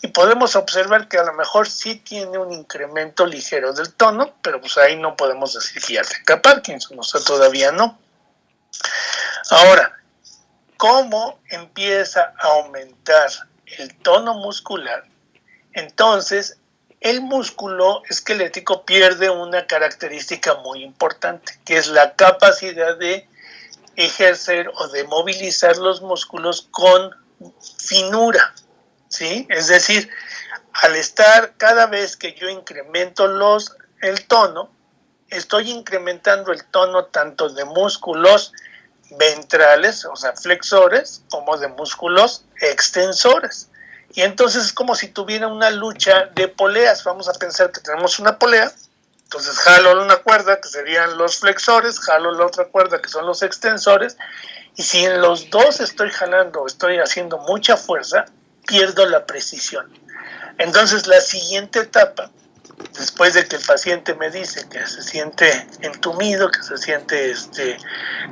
S1: y podemos observar que a lo mejor sí tiene un incremento ligero del tono, pero pues ahí no podemos decir que ya tenga Parkinson, o sea, todavía no. Ahora, ¿cómo empieza a aumentar el tono muscular? Entonces, el músculo esquelético pierde una característica muy importante, que es la capacidad de ejercer o de movilizar los músculos con finura, ¿sí? Es decir, al estar cada vez que yo incremento el tono, estoy incrementando el tono tanto de músculos ventrales, o sea, flexores, como de músculos extensores. Y entonces es como si tuviera una lucha de poleas. Vamos a pensar que tenemos una polea, entonces jalo una cuerda que serían los flexores, jalo la otra cuerda que son los extensores, y si en los dos estoy jalando, estoy haciendo mucha fuerza, pierdo la precisión. Entonces la siguiente etapa, después de que el paciente me dice que se siente entumido, que se siente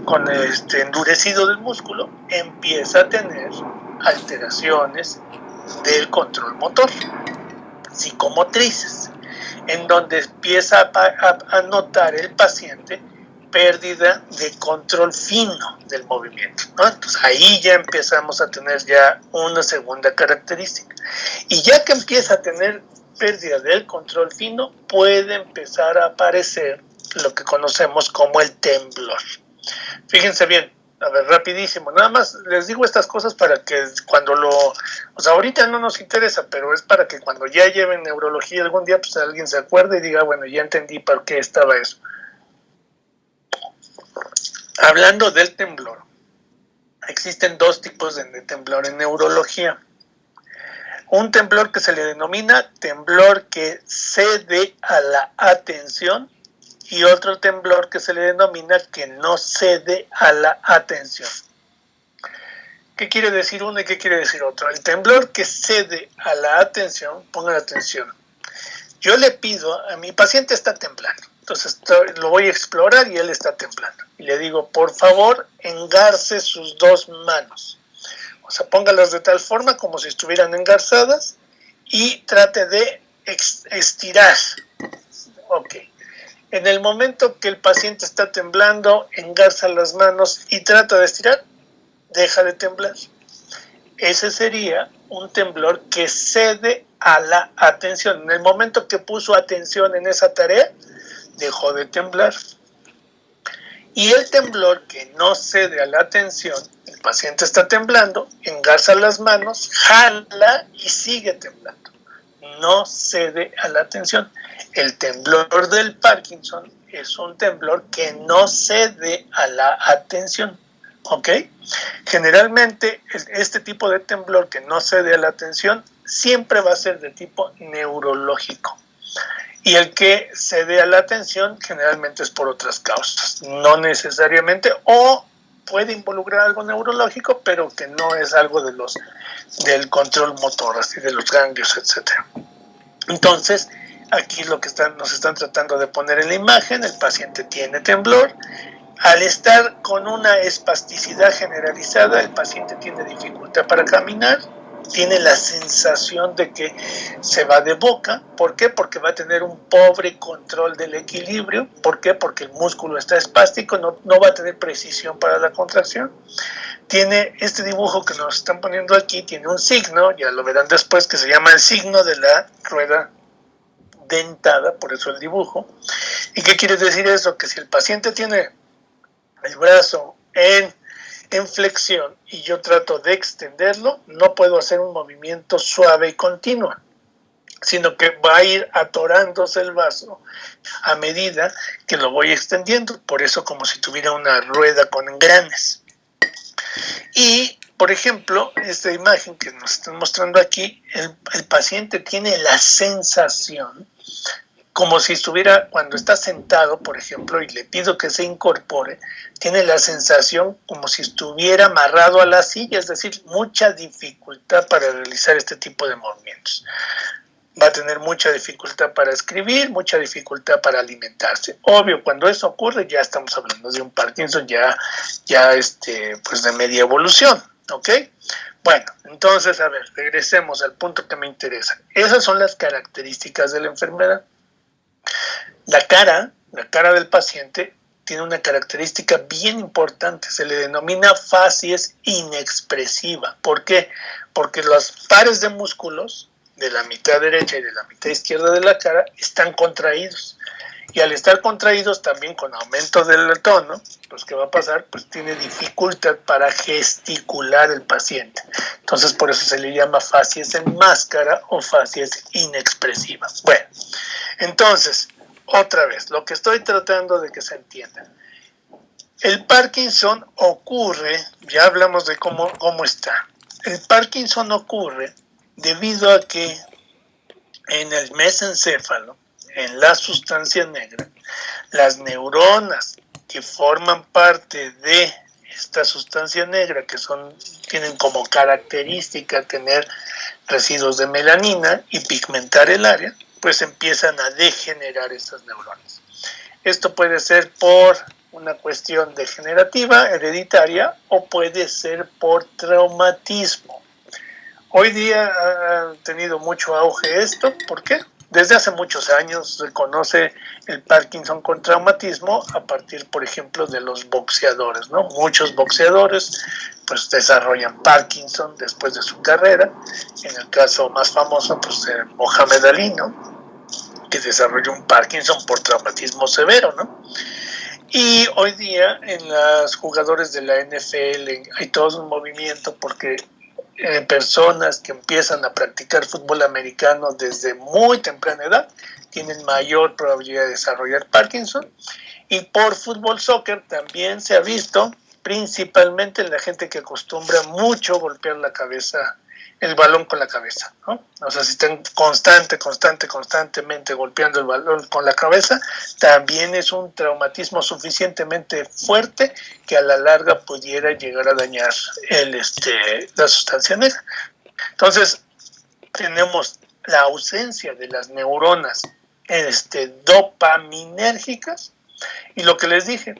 S1: con endurecido del músculo, empieza a tener alteraciones del control motor, psicomotrices, en donde empieza a notar el paciente pérdida de control fino del movimiento, ¿no? Entonces ahí ya empezamos a tener ya una segunda característica. Y ya que empieza a tener pérdida del control fino, puede empezar a aparecer lo que conocemos como el temblor. Fíjense bien, a ver, rapidísimo, nada más les digo estas cosas para que cuando o sea, ahorita no nos interesa, pero es para que cuando ya lleven neurología algún día, pues alguien se acuerde y diga, bueno, ya entendí por qué estaba eso. Hablando del temblor, existen 2 tipos de temblor en neurología. Un temblor que se le denomina temblor que cede a la atención y otro temblor que se le denomina que no cede a la atención. ¿Qué quiere decir uno y qué quiere decir otro? El temblor que cede a la atención, pongan atención, yo le pido, a mi paciente está temblando, entonces lo voy a explorar y él está temblando. Y le digo, por favor, engarce sus 2 manos. O sea, póngalas de tal forma como si estuvieran engarzadas y trate de estirar. Ok. En el momento que el paciente está temblando, engarza las manos y trata de estirar, deja de temblar. Ese sería un temblor que cede a la atención. En el momento que puso atención en esa tarea, dejó de temblar. Y el temblor que no cede a la atención, el paciente está temblando, engarza las manos, jala y sigue temblando. No cede a la atención. El temblor del Parkinson es un temblor que no cede a la atención, ¿ok? Generalmente este tipo de temblor que no cede a la atención siempre va a ser de tipo neurológico. Y el que cede a la atención generalmente es por otras causas, no necesariamente, o puede involucrar algo neurológico, pero que no es algo del control motor, así de los ganglios, etc. Entonces, aquí lo que nos están tratando de poner en la imagen, el paciente tiene temblor. Al estar con una espasticidad generalizada, el paciente tiene dificultad para caminar, tiene la sensación de que se va de boca. ¿Por qué? Porque va a tener un pobre control del equilibrio. ¿Por qué? Porque el músculo está espástico, no va a tener precisión para la contracción. Tiene este dibujo que nos están poniendo aquí, tiene un signo, ya lo verán después, que se llama el signo de la rueda dentada, por eso el dibujo. ¿Y qué quiere decir eso? Que si el paciente tiene el brazo en flexión y yo trato de extenderlo, no puedo hacer un movimiento suave y continuo, sino que va a ir atorándose el vaso a medida que lo voy extendiendo, por eso como si tuviera una rueda con engranes. Y, por ejemplo, esta imagen que nos están mostrando aquí, el paciente tiene la sensación como si estuviera, cuando está sentado, por ejemplo, y le pido que se incorpore, tiene la sensación como si estuviera amarrado a la silla, es decir, mucha dificultad para realizar este tipo de movimientos. Va a tener mucha dificultad para escribir, mucha dificultad para alimentarse. Obvio, cuando eso ocurre ya estamos hablando de un Parkinson pues de media evolución, ¿ok? Bueno, entonces, a ver, regresemos al punto que me interesa. Esas son las características de la enfermedad. La cara del paciente tiene una característica bien importante, se le denomina facies inexpresiva. ¿Por qué? Porque los pares de músculos de la mitad derecha y de la mitad izquierda de la cara están contraídos. Y al estar contraídos también con aumento del tono, pues ¿qué va a pasar? Pues tiene dificultad para gesticular el paciente. Entonces por eso se le llama facies en máscara o facies inexpresivas. Bueno, entonces, otra vez, lo que estoy tratando de que se entienda. El Parkinson ocurre, ya hablamos de cómo está. El Parkinson ocurre debido a que en el mesencéfalo, en la sustancia negra, las neuronas que forman parte de esta sustancia negra, que tienen como característica tener residuos de melanina y pigmentar el área, pues empiezan a degenerar estas neuronas. Esto puede ser por una cuestión degenerativa, hereditaria, o puede ser por traumatismo. Hoy día ha tenido mucho auge esto. ¿Por qué? Desde hace muchos años se conoce el Parkinson con traumatismo a partir, por ejemplo, de los boxeadores, ¿no? Muchos boxeadores pues desarrollan Parkinson después de su carrera. En el caso más famoso, pues Mohamed Ali, ¿no? Que desarrolló un Parkinson por traumatismo severo, ¿no? Y hoy día en los jugadores de la NFL hay todo un movimiento porque personas que empiezan a practicar fútbol americano desde muy temprana edad tienen mayor probabilidad de desarrollar Parkinson. Y por fútbol soccer también se ha visto, principalmente en la gente que acostumbra mucho golpear la cabeza, el balón con la cabeza, ¿no? O sea, si están constantemente golpeando el balón con la cabeza, también es un traumatismo suficientemente fuerte que a la larga pudiera llegar a dañar la sustancia negra. Entonces, tenemos la ausencia de las neuronas dopaminérgicas, y lo que les dije,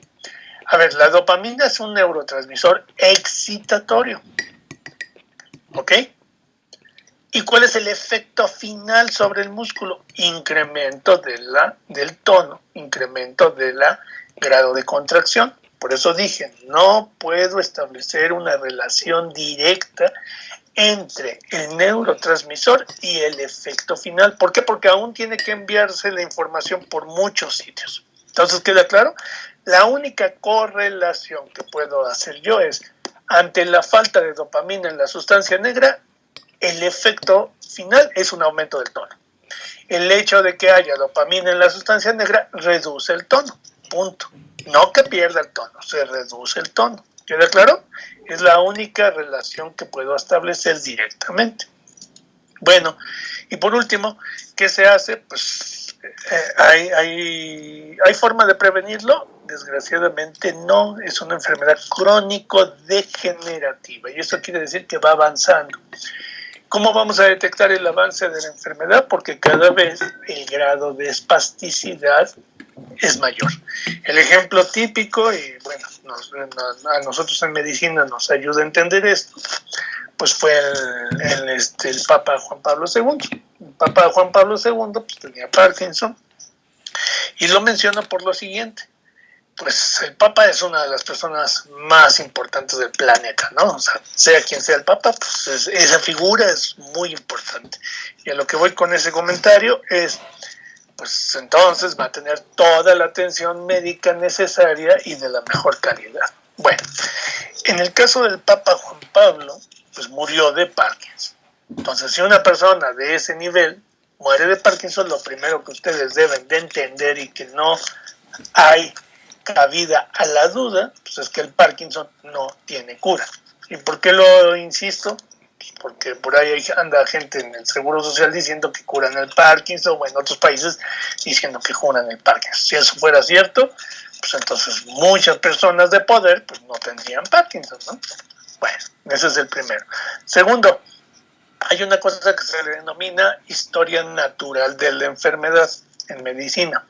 S1: a ver, la dopamina es un neurotransmisor excitatorio, ¿ok? ¿Y cuál es el efecto final sobre el músculo? Incremento del tono, incremento del grado de contracción. Por eso dije, no puedo establecer una relación directa entre el neurotransmisor y el efecto final. ¿Por qué? Porque aún tiene que enviarse la información por muchos sitios. Entonces, ¿queda claro? La única correlación que puedo hacer yo es, ante la falta de dopamina en la sustancia negra, el efecto final es un aumento del tono. El hecho de que haya dopamina en la sustancia negra reduce el tono. punto. No que pierda el tono, se reduce el tono. ¿Queda claro? Es la única relación que puedo establecer directamente. Bueno, y por último, ¿qué se hace? Pues hay forma de prevenirlo. Desgraciadamente no, es una enfermedad crónico-degenerativa y eso quiere decir que va avanzando. ¿Cómo vamos a detectar el avance de la enfermedad? Porque cada vez el grado de espasticidad es mayor. El ejemplo típico, y bueno, a nosotros en medicina nos ayuda a entender esto, pues fue el Papa Juan Pablo II. El Papa Juan Pablo II pues, tenía Parkinson y lo menciono por lo siguiente. Pues el Papa es una de las personas más importantes del planeta, ¿no? O sea quien sea el Papa, pues esa figura es muy importante. Y a lo que voy con ese comentario es, pues entonces va a tener toda la atención médica necesaria y de la mejor calidad. Bueno, en el caso del Papa Juan Pablo, pues murió de Parkinson. Entonces, si una persona de ese nivel muere de Parkinson, lo primero que ustedes deben de entender y que no hay cabida a la duda, pues es que el Parkinson no tiene cura. ¿Y por qué lo insisto? Porque por ahí anda gente en el Seguro Social diciendo que curan el Parkinson, o en otros países diciendo que curan el Parkinson. Si eso fuera cierto, pues entonces muchas personas de poder pues no tendrían Parkinson, ¿no? Bueno, ese es el primero. Segundo, hay una cosa que se le denomina historia natural de la enfermedad en medicina.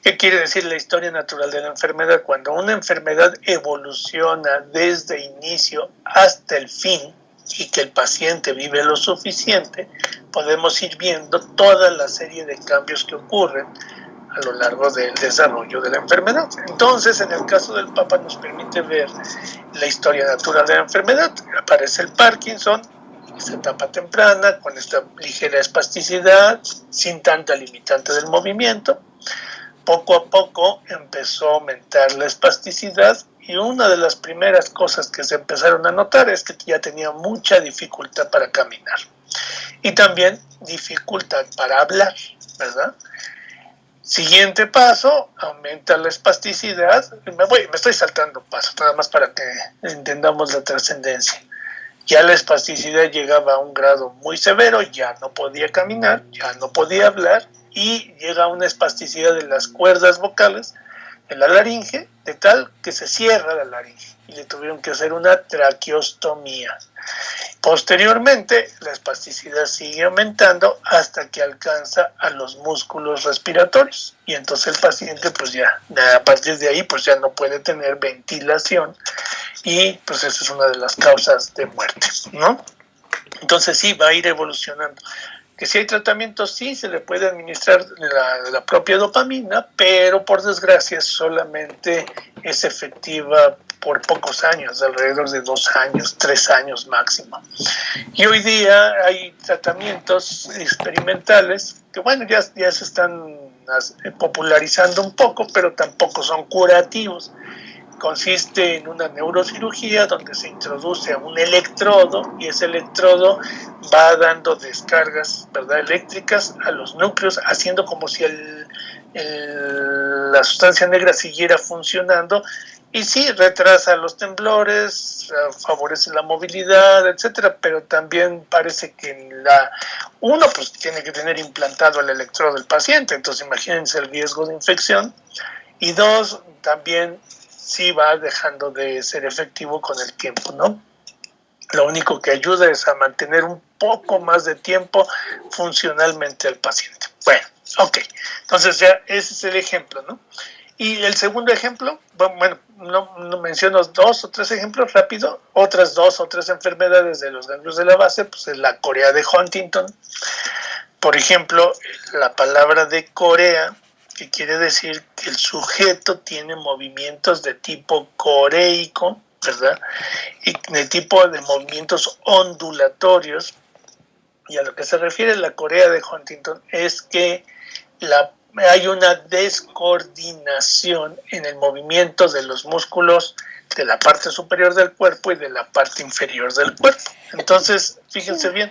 S1: ¿Qué quiere decir la historia natural de la enfermedad? Cuando una enfermedad evoluciona desde inicio hasta el fin y que el paciente vive lo suficiente, podemos ir viendo toda la serie de cambios que ocurren a lo largo del desarrollo de la enfermedad. Entonces, en el caso del Papa nos permite ver la historia natural de la enfermedad. Aparece el Parkinson, esa etapa temprana, con esta ligera espasticidad, sin tanta limitante del movimiento. Poco a poco empezó a aumentar la espasticidad y una de las primeras cosas que se empezaron a notar es que ya tenía mucha dificultad para caminar y también dificultad para hablar, ¿verdad? Siguiente paso, aumenta la espasticidad. Me estoy saltando pasos, nada más para que entendamos la trascendencia. Ya la espasticidad llegaba a un grado muy severo, ya no podía caminar, ya no podía hablar y llega a una espasticidad de las cuerdas vocales en la laringe, de tal que se cierra la laringe y le tuvieron que hacer una traqueostomía. Posteriormente, la espasticidad sigue aumentando hasta que alcanza a los músculos respiratorios y entonces el paciente pues ya a partir de ahí pues ya no puede tener ventilación y pues esa es una de las causas de muerte, ¿no? Entonces sí, va a ir evolucionando. Que si hay tratamiento, sí, se le puede administrar la propia dopamina, pero por desgracia solamente es efectiva por pocos años, alrededor de 2 años, 3 años máximo. Y hoy día hay tratamientos experimentales que, bueno, ya se están popularizando un poco, pero tampoco son curativos. Consiste en una neurocirugía donde se introduce un electrodo y ese electrodo va dando descargas, ¿verdad?, eléctricas a los núcleos, haciendo como si la sustancia negra siguiera funcionando y sí, retrasa los temblores, favorece la movilidad, etcétera, pero también parece que uno pues tiene que tener implantado el electrodo del paciente, entonces imagínense el riesgo de infección, y 2, también sí va dejando de ser efectivo con el tiempo, ¿no? Lo único que ayuda es a mantener un poco más de tiempo funcionalmente al paciente. Bueno, ok, entonces ya ese es el ejemplo, ¿no? Y el segundo ejemplo, bueno, no menciono 2 o 3 ejemplos rápido, otras 2 o 3 enfermedades de los ganglios de la base, pues es la corea de Huntington. Por ejemplo, la palabra de corea, que quiere decir que el sujeto tiene movimientos de tipo coreico, ¿verdad? Y de tipo de movimientos ondulatorios. Y a lo que se refiere la corea de Huntington es que hay una descoordinación en el movimiento de los músculos de la parte superior del cuerpo y de la parte inferior del cuerpo. Entonces, fíjense bien,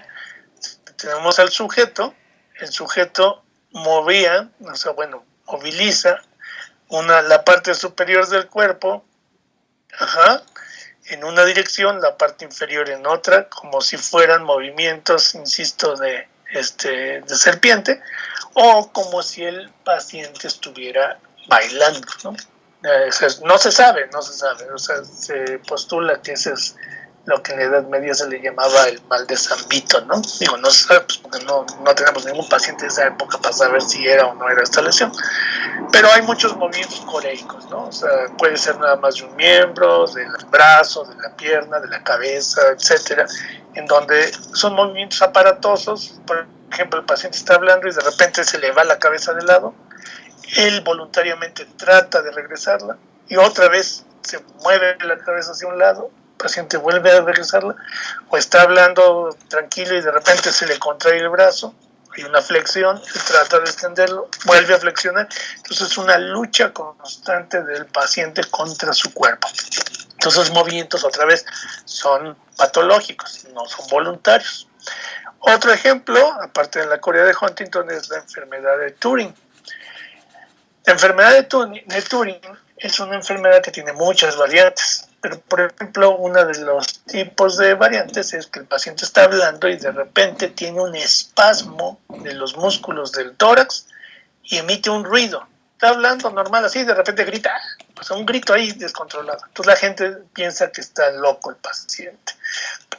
S1: tenemos al sujeto, el sujeto moviliza la parte superior del cuerpo, en una dirección, la parte inferior en otra, como si fueran movimientos, insisto, de serpiente, o como si el paciente estuviera bailando, ¿no? No se sabe, o sea, se postula que ese es lo que en la Edad Media se le llamaba el mal de San Vito, ¿no? Digo, no se sabe, pues porque no tenemos ningún paciente de esa época para saber si era o no era esta lesión, pero hay muchos movimientos coreicos, ¿no? O sea, puede ser nada más de un miembro, del brazo, de la pierna, de la cabeza, etcétera, en donde son movimientos aparatosos. Por ejemplo, el paciente está hablando y de repente se le va la cabeza de lado, él voluntariamente trata de regresarla y otra vez se mueve la cabeza hacia un lado, el paciente vuelve a regresarla, o está hablando tranquilo y de repente se le contrae el brazo, hay una flexión, él trata de extenderlo, vuelve a flexionar. Entonces es una lucha constante del paciente contra su cuerpo. Entonces los movimientos otra vez son patológicos, no son voluntarios. Otro ejemplo, aparte de la corea de Huntington, es la enfermedad de Turing. La enfermedad de Turing es una enfermedad que tiene muchas variantes, pero por ejemplo, uno de los tipos de variantes es que el paciente está hablando y de repente tiene un espasmo de los músculos del tórax y emite un ruido. Está hablando normal así, de repente grita, o sea, un grito ahí descontrolado. Entonces la gente piensa que está loco el paciente.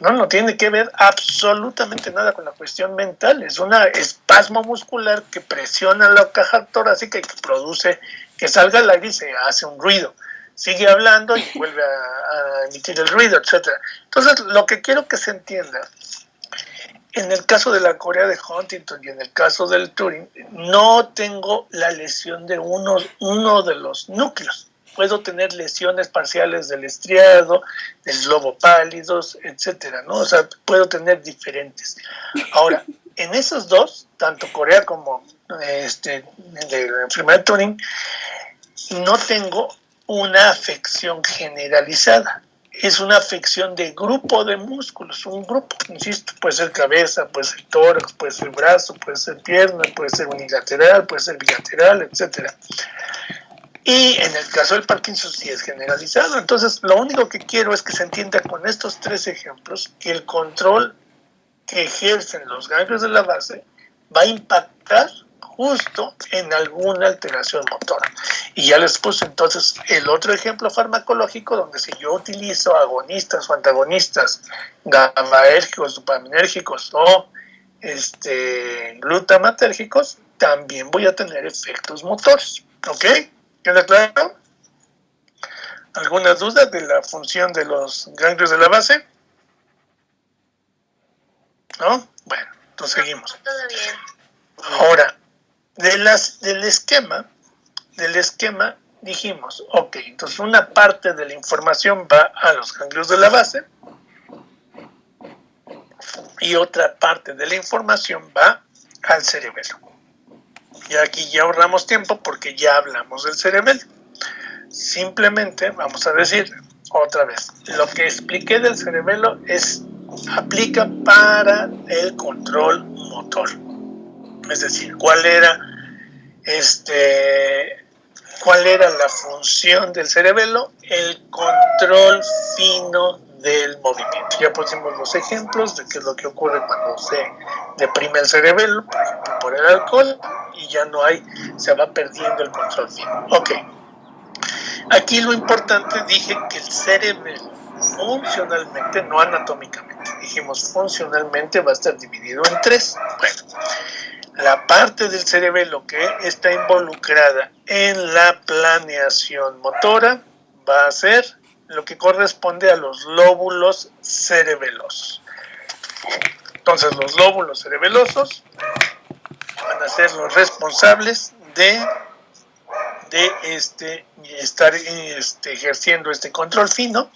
S1: No tiene que ver absolutamente nada con la cuestión mental. Es un espasmo muscular que presiona la caja torácica y que produce que salga el aire y se hace un ruido. Sigue hablando y vuelve a emitir el ruido, etc. Entonces, lo que quiero que se entienda, en el caso de la corea de Huntington y en el caso del Turing, no tengo la lesión de uno de los núcleos. Puedo tener lesiones parciales del estriado, del globo pálidos, etcétera, ¿no? O sea, puedo tener diferentes. Ahora, en esos dos, tanto Corea como de la enfermedad de Turing, no tengo una afección generalizada. Es una afección de grupo de músculos, un grupo, insisto, puede ser cabeza, puede ser tórax, puede ser brazo, puede ser pierna, puede ser unilateral, puede ser bilateral, etcétera. Y en el caso del Parkinson sí es generalizado. Entonces, lo único que quiero es que se entienda con estos tres ejemplos que el control que ejercen los ganglios de la base va a impactar justo en alguna alteración motora. Y ya les puse entonces el otro ejemplo farmacológico donde si yo utilizo agonistas o antagonistas GABAérgicos, dopaminérgicos o glutamatérgicos, también voy a tener efectos motores. ¿Ok? ¿Queda claro? ¿Alguna duda de la función de los ganglios de la base? ¿No? Bueno, entonces seguimos.
S3: Todo bien.
S1: Ahora, del esquema dijimos, ok, entonces una parte de la información va a los ganglios de la base y otra parte de la información va al cerebelo. Y aquí ya ahorramos tiempo porque ya hablamos del cerebelo. Simplemente vamos a decir otra vez, lo que expliqué del cerebelo aplica para el control motor. Es decir, cuál era la función del cerebelo, el control fino del movimiento. Ya pusimos los ejemplos de qué es lo que ocurre cuando se deprime el cerebelo, por ejemplo, por el alcohol, y ya se va perdiendo el control fino. Ok. Aquí lo importante, dije que el cerebelo funcionalmente, no anatómicamente, dijimos funcionalmente va a estar dividido en tres. Bueno, la parte del cerebelo que está involucrada en la planeación motora va a ser lo que corresponde a los lóbulos cerebelosos. Entonces los lóbulos cerebelosos van a ser los responsables de estar ejerciendo este control fino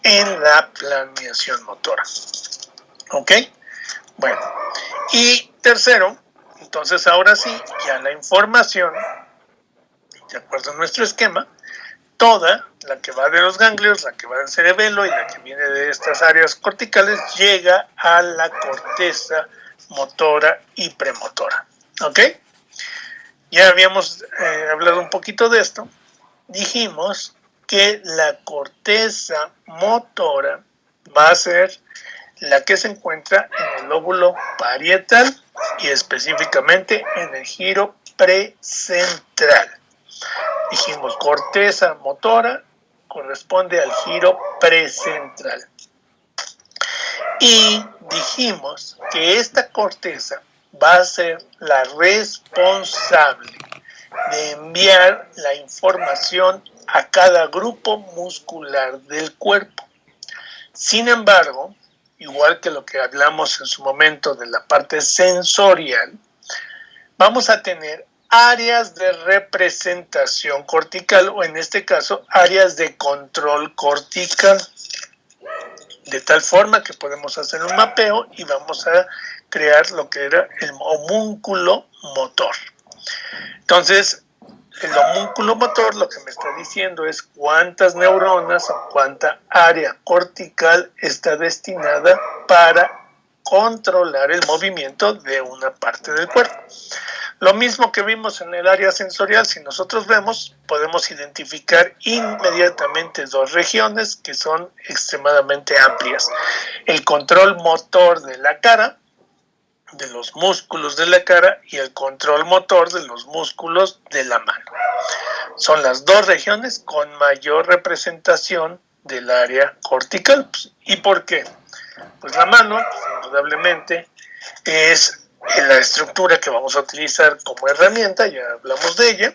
S1: en la planeación motora. ¿Ok? Bueno, y tercero, entonces ahora sí, ya la información, de acuerdo a nuestro esquema, toda la que va de los ganglios, la que va del cerebelo y la que viene de estas áreas corticales llega a la corteza motora y premotora. ¿Ok? Ya habíamos hablado un poquito de esto, dijimos que la corteza motora va a ser la que se encuentra en el lóbulo parietal y específicamente en el giro precentral. Dijimos corteza motora corresponde al giro precentral. Y dijimos que esta corteza va a ser la responsable de enviar la información a cada grupo muscular del cuerpo. Sin embargo, igual que lo que hablamos en su momento de la parte sensorial, vamos a tener áreas de representación cortical o en este caso áreas de control cortical, de tal forma que podemos hacer un mapeo y vamos a crear lo que era el homúnculo motor. Entonces, el homúnculo motor lo que me está diciendo es cuántas neuronas o cuánta área cortical está destinada para controlar el movimiento de una parte del cuerpo. Lo mismo que vimos en el área sensorial, si nosotros vemos, podemos identificar inmediatamente dos regiones que son extremadamente amplias. El control motor de la cara, de los músculos de la cara, y el control motor de los músculos de la mano. Son las dos regiones con mayor representación del área cortical. ¿Y por qué? Pues la mano, indudablemente, es la estructura que vamos a utilizar como herramienta, ya hablamos de ella,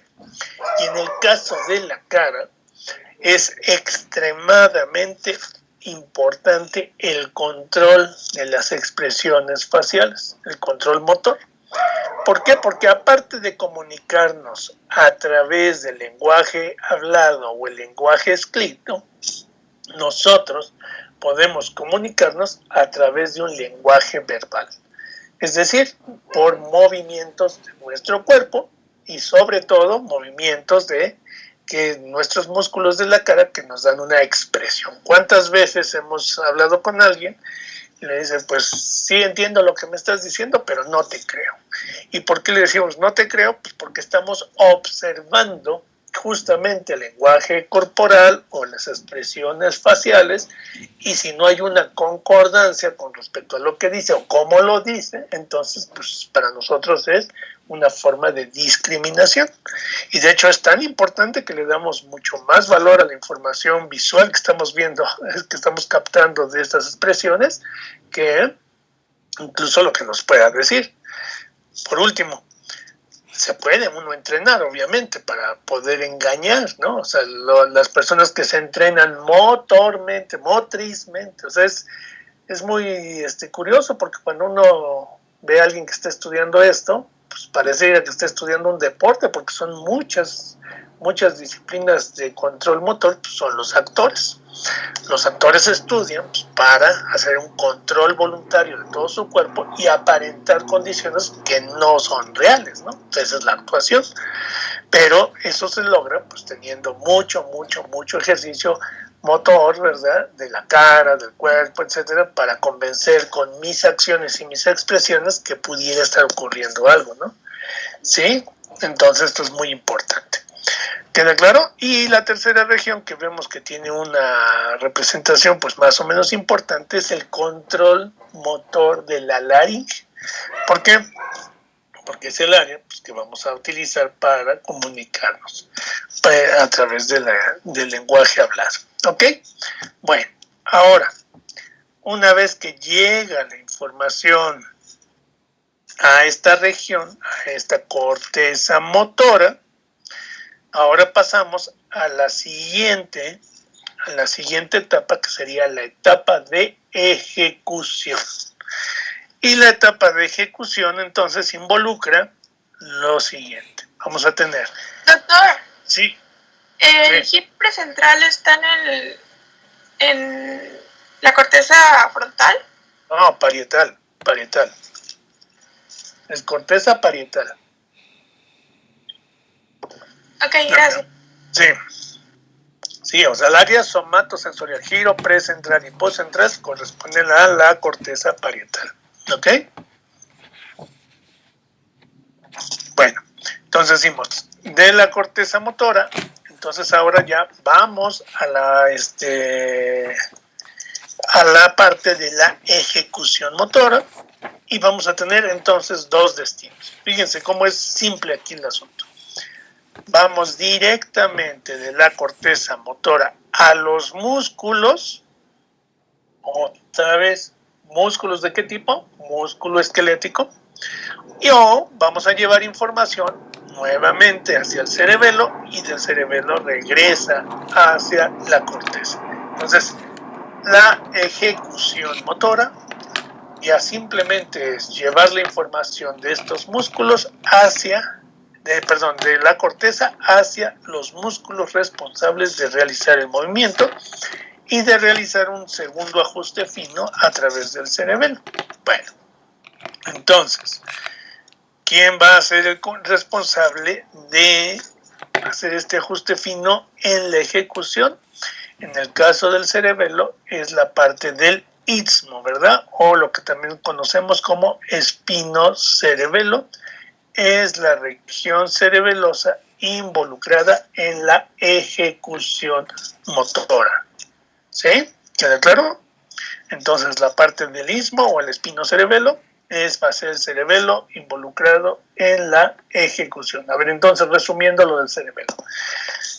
S1: y en el caso de la cara es extremadamente importante el control de las expresiones faciales, el control motor. ¿Por qué? Porque aparte de comunicarnos a través del lenguaje hablado o el lenguaje escrito, nosotros podemos comunicarnos a través de un lenguaje verbal. Es decir, por movimientos de nuestro cuerpo y sobre todo movimientos de que nuestros músculos de la cara que nos dan una expresión. ¿Cuántas veces hemos hablado con alguien y le dicen, pues sí entiendo lo que me estás diciendo, pero no te creo? ¿Y por qué le decimos no te creo? Pues porque estamos observando justamente el lenguaje corporal o las expresiones faciales, y si no hay una concordancia con respecto a lo que dice o cómo lo dice, entonces pues para nosotros es una forma de discriminación. Y de hecho es tan importante que le damos mucho más valor a la información visual que estamos viendo, que estamos captando de estas expresiones, que incluso lo que nos pueda decir. Por último, se puede uno entrenar, obviamente, para poder engañar, ¿no? O sea, las personas que se entrenan motormente, motrizmente, o sea, es muy curioso, porque cuando uno ve a alguien que está estudiando esto, pues parece que está estudiando un deporte, porque son muchas disciplinas de control motor, pues son los actores. Los actores estudian pues, para hacer un control voluntario de todo su cuerpo y aparentar condiciones que no son reales, ¿no? Esa es la actuación. Pero eso se logra pues teniendo mucho ejercicio motor, ¿verdad? De la cara, del cuerpo, etcétera, para convencer con mis acciones y mis expresiones que pudiera estar ocurriendo algo, ¿no? ¿Sí? Entonces esto es muy importante. ¿Queda claro? Y la tercera región que vemos que tiene una representación pues más o menos importante es el control motor de la laringe. ¿Por qué? Porque es el área pues, que vamos a utilizar para comunicarnos a través de del lenguaje hablado. ¿Ok? Bueno, ahora, una vez que llega la información a esta región, a esta corteza motora, ahora pasamos a la siguiente etapa, que sería la etapa de ejecución. Y la etapa de ejecución entonces involucra lo siguiente. Vamos a tener.
S6: Doctor.
S1: Sí.
S6: ¿El giro precentral está en la corteza frontal?
S1: No, parietal. Es corteza parietal.
S6: Ok, gracias.
S1: Sí, o sea, el área somatosensorial, giro precentral y postcentral corresponden a la corteza parietal. ¿Ok? Bueno, entonces decimos, de la corteza motora entonces ahora ya vamos a la parte de la ejecución motora y vamos a tener entonces dos destinos. Fíjense cómo es simple aquí el asunto. Vamos directamente de la corteza motora a los músculos. Otra vez, ¿músculos de qué tipo? Músculo esquelético. Y vamos a llevar información nuevamente hacia el cerebelo y del cerebelo regresa hacia la corteza. Entonces, la ejecución motora ya simplemente es llevar la información de estos músculos de la corteza hacia los músculos responsables de realizar el movimiento y de realizar un segundo ajuste fino a través del cerebelo. Bueno, entonces, ¿quién va a ser el responsable de hacer este ajuste fino en la ejecución? En el caso del cerebelo es la parte del istmo, ¿verdad? O lo que también conocemos como espinocerebelo, es la región cerebelosa involucrada en la ejecución motora. ¿Sí? ¿Queda claro? Entonces la parte del istmo o el espinocerebelo va a ser el cerebelo involucrado en la ejecución. A ver, entonces resumiendo lo del cerebelo.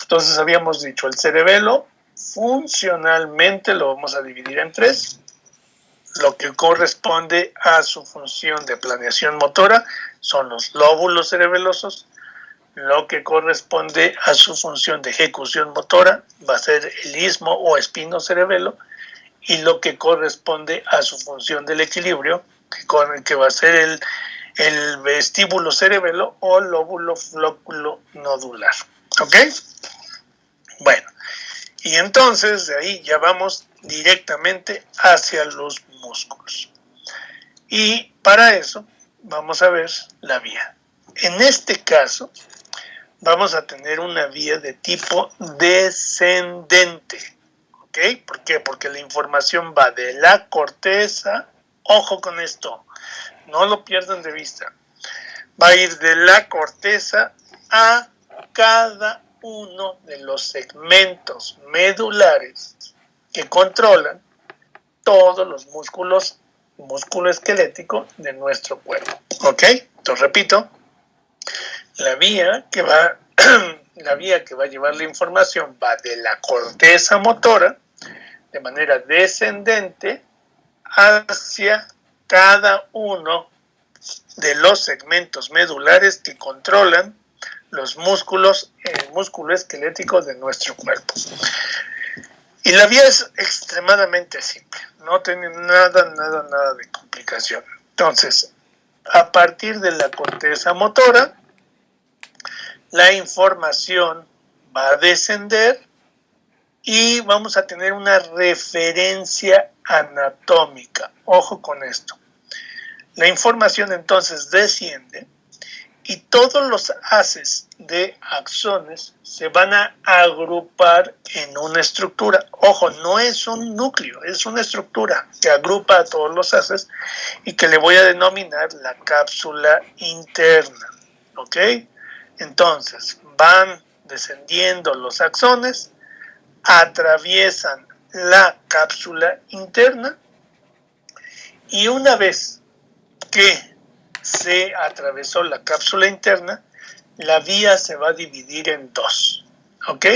S1: Entonces habíamos dicho, el cerebelo funcionalmente lo vamos a dividir en tres. Lo que corresponde a su función de planeación motora son los lóbulos cerebelosos. Lo que corresponde a su función de ejecución motora va a ser el istmo o espinocerebelo. Y lo que corresponde a su función del equilibrio, que va a ser el vestíbulo cerebelo o lóbulo flóculo nodular. ¿Ok? Bueno, y entonces de ahí ya vamos directamente hacia los músculos. Y para eso vamos a ver la vía. En este caso vamos a tener una vía de tipo descendente. ¿Ok? ¿Por qué? Porque la información va de la corteza, ojo con esto, no lo pierdan de vista, va a ir de la corteza a cada uno de los segmentos medulares que controlan todos los músculo esquelético de nuestro cuerpo. ¿Ok? Entonces repito, la vía que va a llevar la información va de la corteza motora de manera descendente hacia cada uno de los segmentos medulares que controlan los músculos, el músculo esquelético de nuestro cuerpo. Y la vía es extremadamente simple, no tiene nada de complicación. Entonces, a partir de la corteza motora, la información va a descender y vamos a tener una referencia anatómica. Ojo con esto. La información entonces desciende y todos los haces de axones se van a agrupar en una estructura. Ojo, no es un núcleo, es una estructura que agrupa a todos los haces y que le voy a denominar la cápsula interna. ¿Ok? Entonces, van descendiendo los axones, atraviesan la cápsula interna y una vez que se atravesó la cápsula interna, la vía se va a dividir en dos. ¿Ok?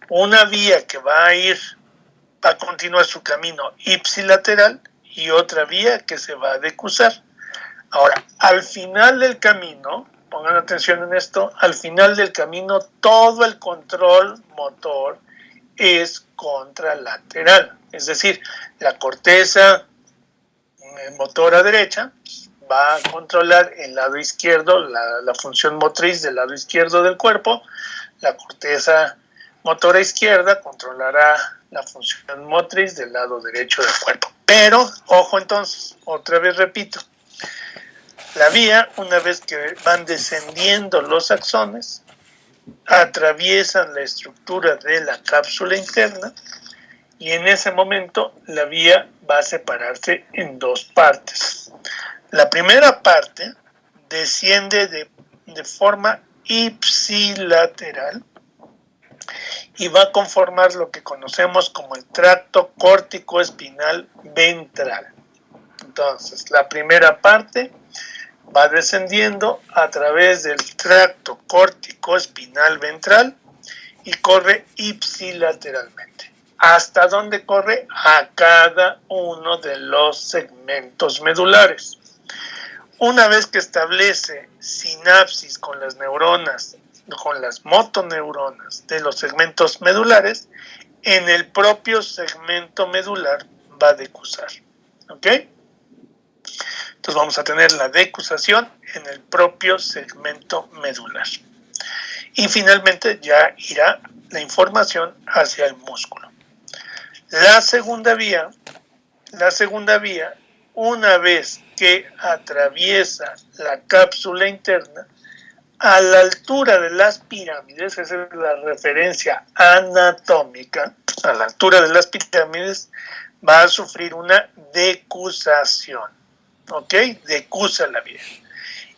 S1: Una vía que va a continuar su camino ipsilateral y otra vía que se va a decusar. Ahora, al final del camino, pongan atención en esto, al final del camino todo el control motor es contralateral, es decir, la corteza motora derecha va a controlar el lado izquierdo, la función motriz del lado izquierdo del cuerpo, la corteza motora izquierda controlará la función motriz del lado derecho del cuerpo. Pero, ojo entonces, otra vez repito, la vía, una vez que van descendiendo los axones, atraviesan la estructura de la cápsula interna y en ese momento la vía va a separarse en dos partes. La primera parte desciende de forma ipsilateral y va a conformar lo que conocemos como el tracto córtico-espinal ventral. Entonces, la primera parte va descendiendo a través del tracto córtico-espinal ventral y corre ipsilateralmente. ¿Hasta dónde corre? A cada uno de los segmentos medulares. Una vez que establece sinapsis con las neuronas, con las motoneuronas de los segmentos medulares, en el propio segmento medular va a decusar. ¿Ok? Entonces vamos a tener la decusación en el propio segmento medular. Y finalmente ya irá la información hacia el músculo. La segunda vía, una vez que atraviesa la cápsula interna, a la altura de las pirámides, esa es la referencia anatómica, a la altura de las pirámides va a sufrir una decusación. ¿Ok? Decusa la vía.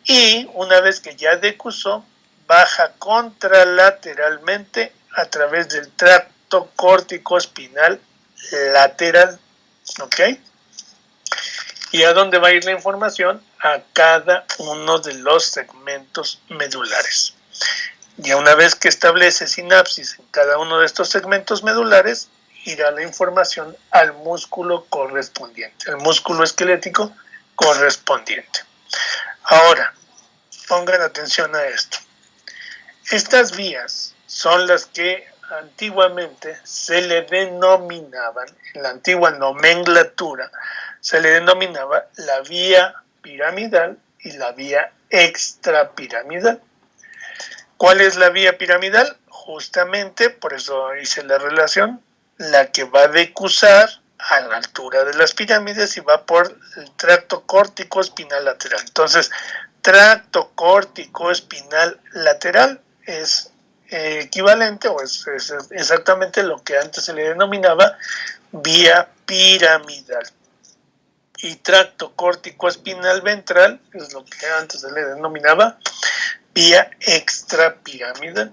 S1: Y una vez que ya decusó, baja contralateralmente a través del tracto córtico-espinal lateral. ¿Ok? ¿Y a dónde va a ir la información? A cada uno de los segmentos medulares. Y una vez que establece sinapsis en cada uno de estos segmentos medulares, irá la información al músculo correspondiente, el músculo esquelético correspondiente. Ahora, pongan atención a esto. Estas vías son las que antiguamente se le denominaban, en la antigua nomenclatura, se le denominaba la vía piramidal y la vía extrapiramidal. ¿Cuál es la vía piramidal? Justamente, por eso hice la relación, la que va a decusar a la altura de las pirámides y va por el tracto córtico-espinal lateral. Entonces, tracto córtico-espinal lateral es equivalente o es exactamente lo que antes se le denominaba vía piramidal. Y tracto córtico-espinal ventral es lo que antes se le denominaba vía extrapiramidal.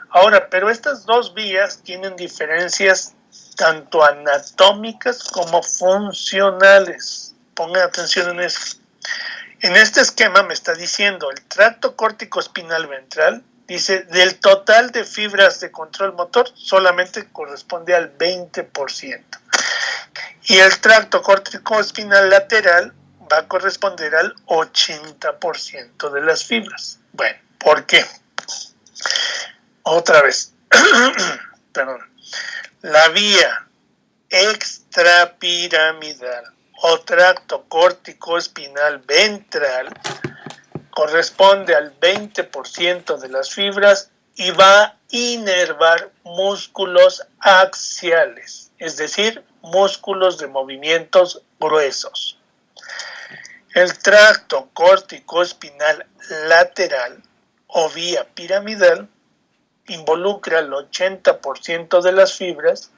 S1: Ahora, pero estas dos vías tienen diferencias tanto anatómicas como funcionales. Pongan atención en eso. En este esquema me está diciendo el tracto córtico-espinal ventral, dice, del total de fibras de control motor solamente corresponde al 20%. Y el tracto córtico-espinal lateral va a corresponder al 80% de las fibras. Bueno, ¿por qué? Otra vez, perdón. La vía extrapiramidal o tracto córtico-espinal ventral corresponde al 20% de las fibras y va a inervar músculos axiales, es decir, músculos de movimientos gruesos. El tracto córtico-espinal lateral o vía piramidal involucra el 80% de las fibras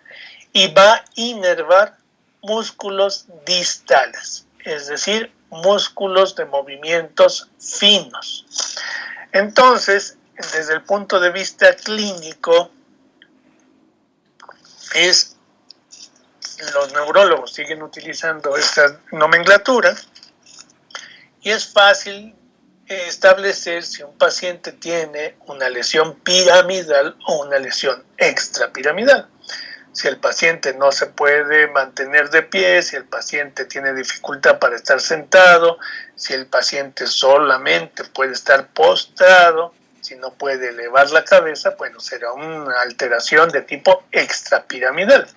S1: y va a inervar músculos distales, es decir, músculos de movimientos finos. Entonces, desde el punto de vista clínico, los neurólogos siguen utilizando esta nomenclatura y es fácil establecer si un paciente tiene una lesión piramidal o una lesión extrapiramidal. Si el paciente no se puede mantener de pie, si el paciente tiene dificultad para estar sentado, si el paciente solamente puede estar postrado, si no puede elevar la cabeza, bueno, será una alteración de tipo extrapiramidal.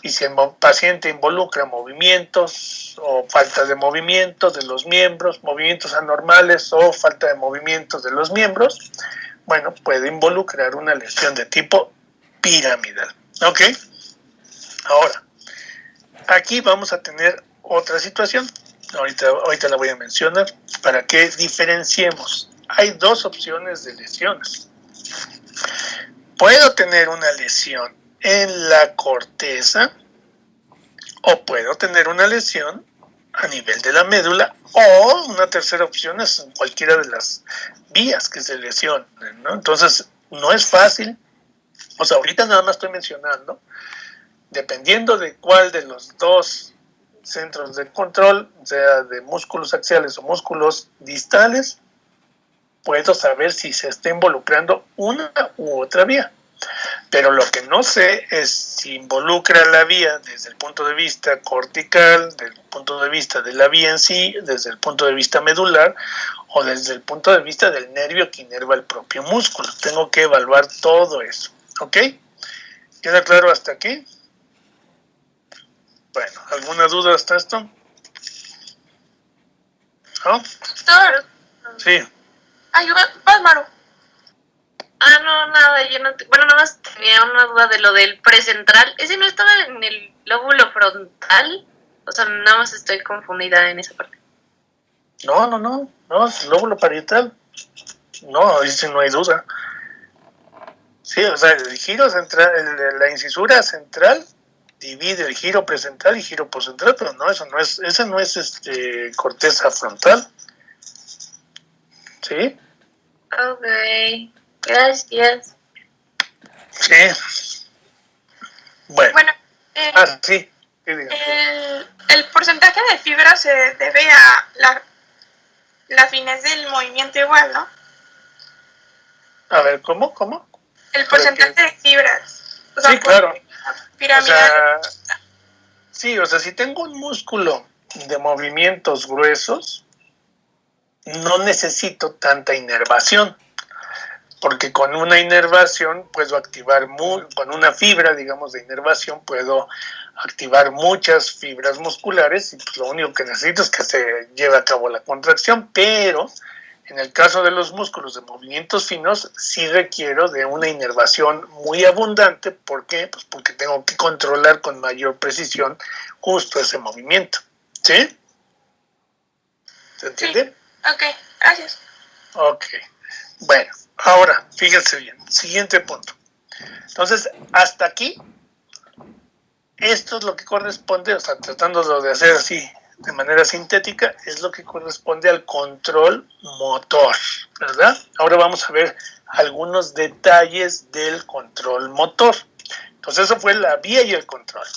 S1: Y si el paciente involucra movimientos o falta de movimientos de los miembros, movimientos anormales o falta de movimientos de los miembros, bueno, puede involucrar una lesión de tipo piramidal. ¿Ok? Ahora, aquí vamos a tener otra situación. Ahorita la voy a mencionar para que diferenciemos. Hay dos opciones de lesiones. Puedo tener una lesión en la corteza o puedo tener una lesión a nivel de la médula o una tercera opción es en cualquiera de las vías que se lesionen, ¿no? Entonces, no es fácil O sea, ahorita nada más estoy mencionando, dependiendo de cuál de los dos centros de control, sea de músculos axiales o músculos distales, puedo saber si se está involucrando una u otra vía. Pero lo que no sé es si involucra la vía desde el punto de vista cortical, desde el punto de vista de la vía en sí, desde el punto de vista medular o desde el punto de vista del nervio que inerva el propio músculo. Tengo que evaluar todo eso. ¿Ok? ¿Queda claro hasta aquí? Bueno, ¿alguna duda hasta esto? ¿No?
S6: Doctor,
S1: Sí.
S6: vas, Maru.
S3: No, nada, yo no. Bueno, nada más tenía una duda de lo del precentral. ¿Ese no estaba en el lóbulo frontal? O sea, nada más estoy confundida en esa parte.
S1: No, es el lóbulo parietal. No, ahí sí no hay duda. Sí, o sea, el giro central, la incisura central divide el giro precentral y giro poscentral, pero no, ese no es corteza frontal. ¿Sí?
S3: Ok, gracias.
S1: Sí. Bueno, sí.
S6: El porcentaje de fibra se debe a la finez del movimiento igual, ¿no?
S1: A ver, ¿cómo?
S6: El porcentaje de fibras. O sea,
S1: Sí, claro.
S6: Piramidal.
S1: O sea, si tengo un músculo de movimientos gruesos, no necesito tanta inervación, porque con una inervación puedo activar, con una fibra, digamos, de inervación, puedo activar muchas fibras musculares y pues lo único que necesito es que se lleve a cabo la contracción, pero en el caso de los músculos de movimientos finos, sí requiero de una inervación muy abundante. ¿Por qué? Pues porque tengo que controlar con mayor precisión justo ese movimiento. ¿Sí? ¿Se entiende?
S6: Sí. Ok, gracias.
S1: Ok. Bueno, ahora, fíjense bien. Siguiente punto. Entonces, hasta aquí, esto es lo que corresponde, o sea, tratándolo de hacer así de manera sintética, es lo que corresponde al control motor, ¿verdad? Ahora vamos a ver algunos detalles del control motor. Entonces, eso fue la vía y el control.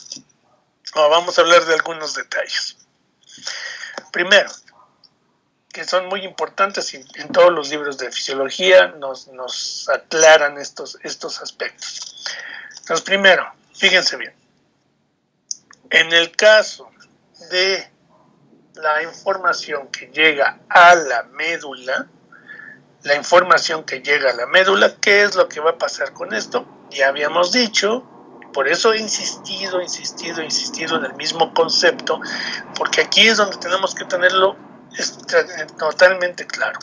S1: Ahora vamos a hablar de algunos detalles. Primero, que son muy importantes y en todos los libros de fisiología nos aclaran estos aspectos. Entonces, primero, fíjense bien. En el caso de la información que llega a la médula, ¿qué es lo que va a pasar con esto? Ya habíamos dicho, por eso he insistido en el mismo concepto, porque aquí es donde tenemos que tenerlo totalmente claro.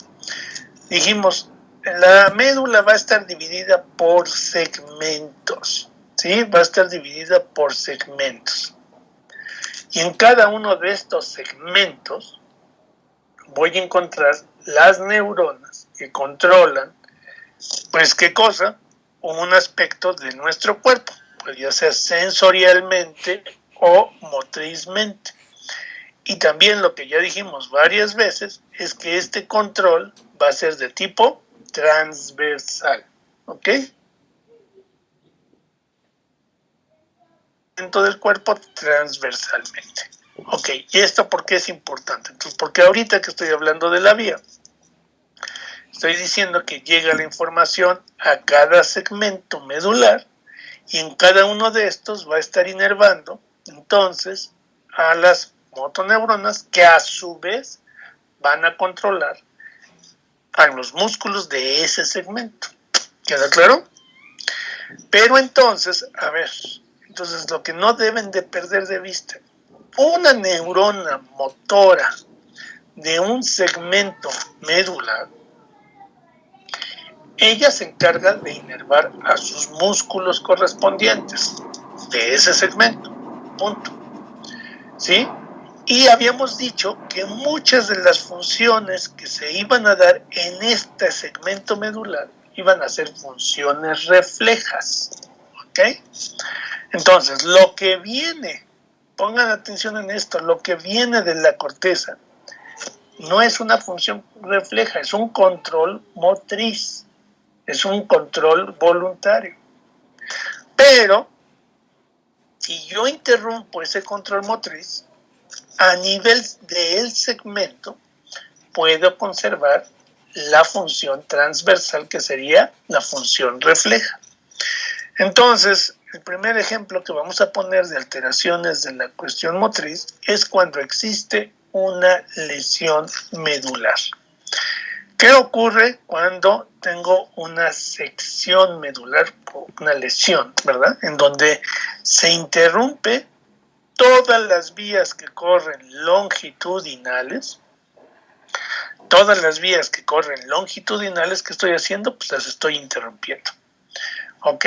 S1: Dijimos, la médula va a estar dividida por segmentos, ¿sí? Va a estar dividida por segmentos. Y en cada uno de estos segmentos voy a encontrar las neuronas que controlan, pues, ¿qué cosa? Un aspecto de nuestro cuerpo, pues ya sea sensorialmente o motrizmente. Y también lo que ya dijimos varias veces es que este control va a ser de tipo transversal, ¿ok? Dentro del cuerpo transversalmente. Ok, ¿y esto por qué es importante? Entonces, porque ahorita que estoy hablando de la vía, estoy diciendo que llega la información a cada segmento medular y en cada uno de estos va a estar inervando entonces a las motoneuronas que a su vez van a controlar a los músculos de ese segmento. ¿Queda claro? Pero entonces, a ver, entonces lo que no deben de perder de vista, una neurona motora de un segmento medular, ella se encarga de inervar a sus músculos correspondientes de ese segmento. Punto. ¿Sí? Y habíamos dicho que muchas de las funciones que se iban a dar en este segmento medular iban a ser funciones reflejas. ¿Ok? Entonces, lo que viene, pongan atención en esto, lo que viene de la corteza no es una función refleja, es un control motriz, es un control voluntario. Pero si yo interrumpo ese control motriz, a nivel del segmento puedo conservar la función transversal, que sería la función refleja. Entonces, el primer ejemplo que vamos a poner de alteraciones de la cuestión motriz es cuando existe una lesión medular. ¿Qué ocurre cuando tengo una sección medular, una lesión, ¿verdad? En donde se interrumpe todas las vías que corren longitudinales. Todas las vías que corren longitudinales, ¿qué estoy haciendo? Pues las estoy interrumpiendo. ¿Ok?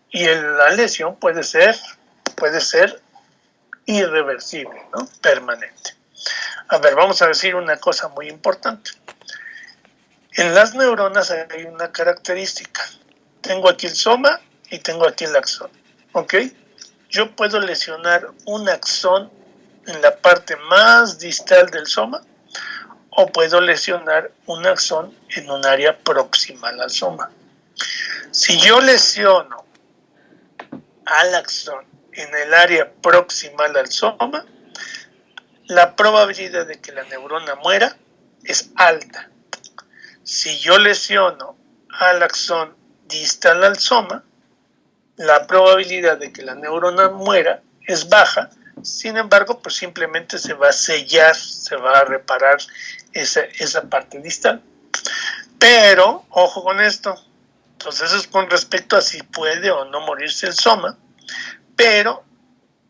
S1: Y la lesión puede ser irreversible, ¿no? Permanente. A ver, vamos a decir una cosa muy importante. En las neuronas hay una característica. Tengo aquí el soma y tengo aquí el axón. ¿Ok? Yo puedo lesionar un axón en la parte más distal del soma, o puedo lesionar un axón en un área proximal al soma. Si yo lesiono al axón en el área proximal al soma, la probabilidad de que la neurona muera es alta. Si yo lesiono al axón distal al soma, la probabilidad de que la neurona muera es baja. Sin embargo, pues simplemente se va a sellar, se va a reparar esa parte distal. Pero, ojo con esto, entonces eso es con respecto a si puede o no morirse el soma. Pero,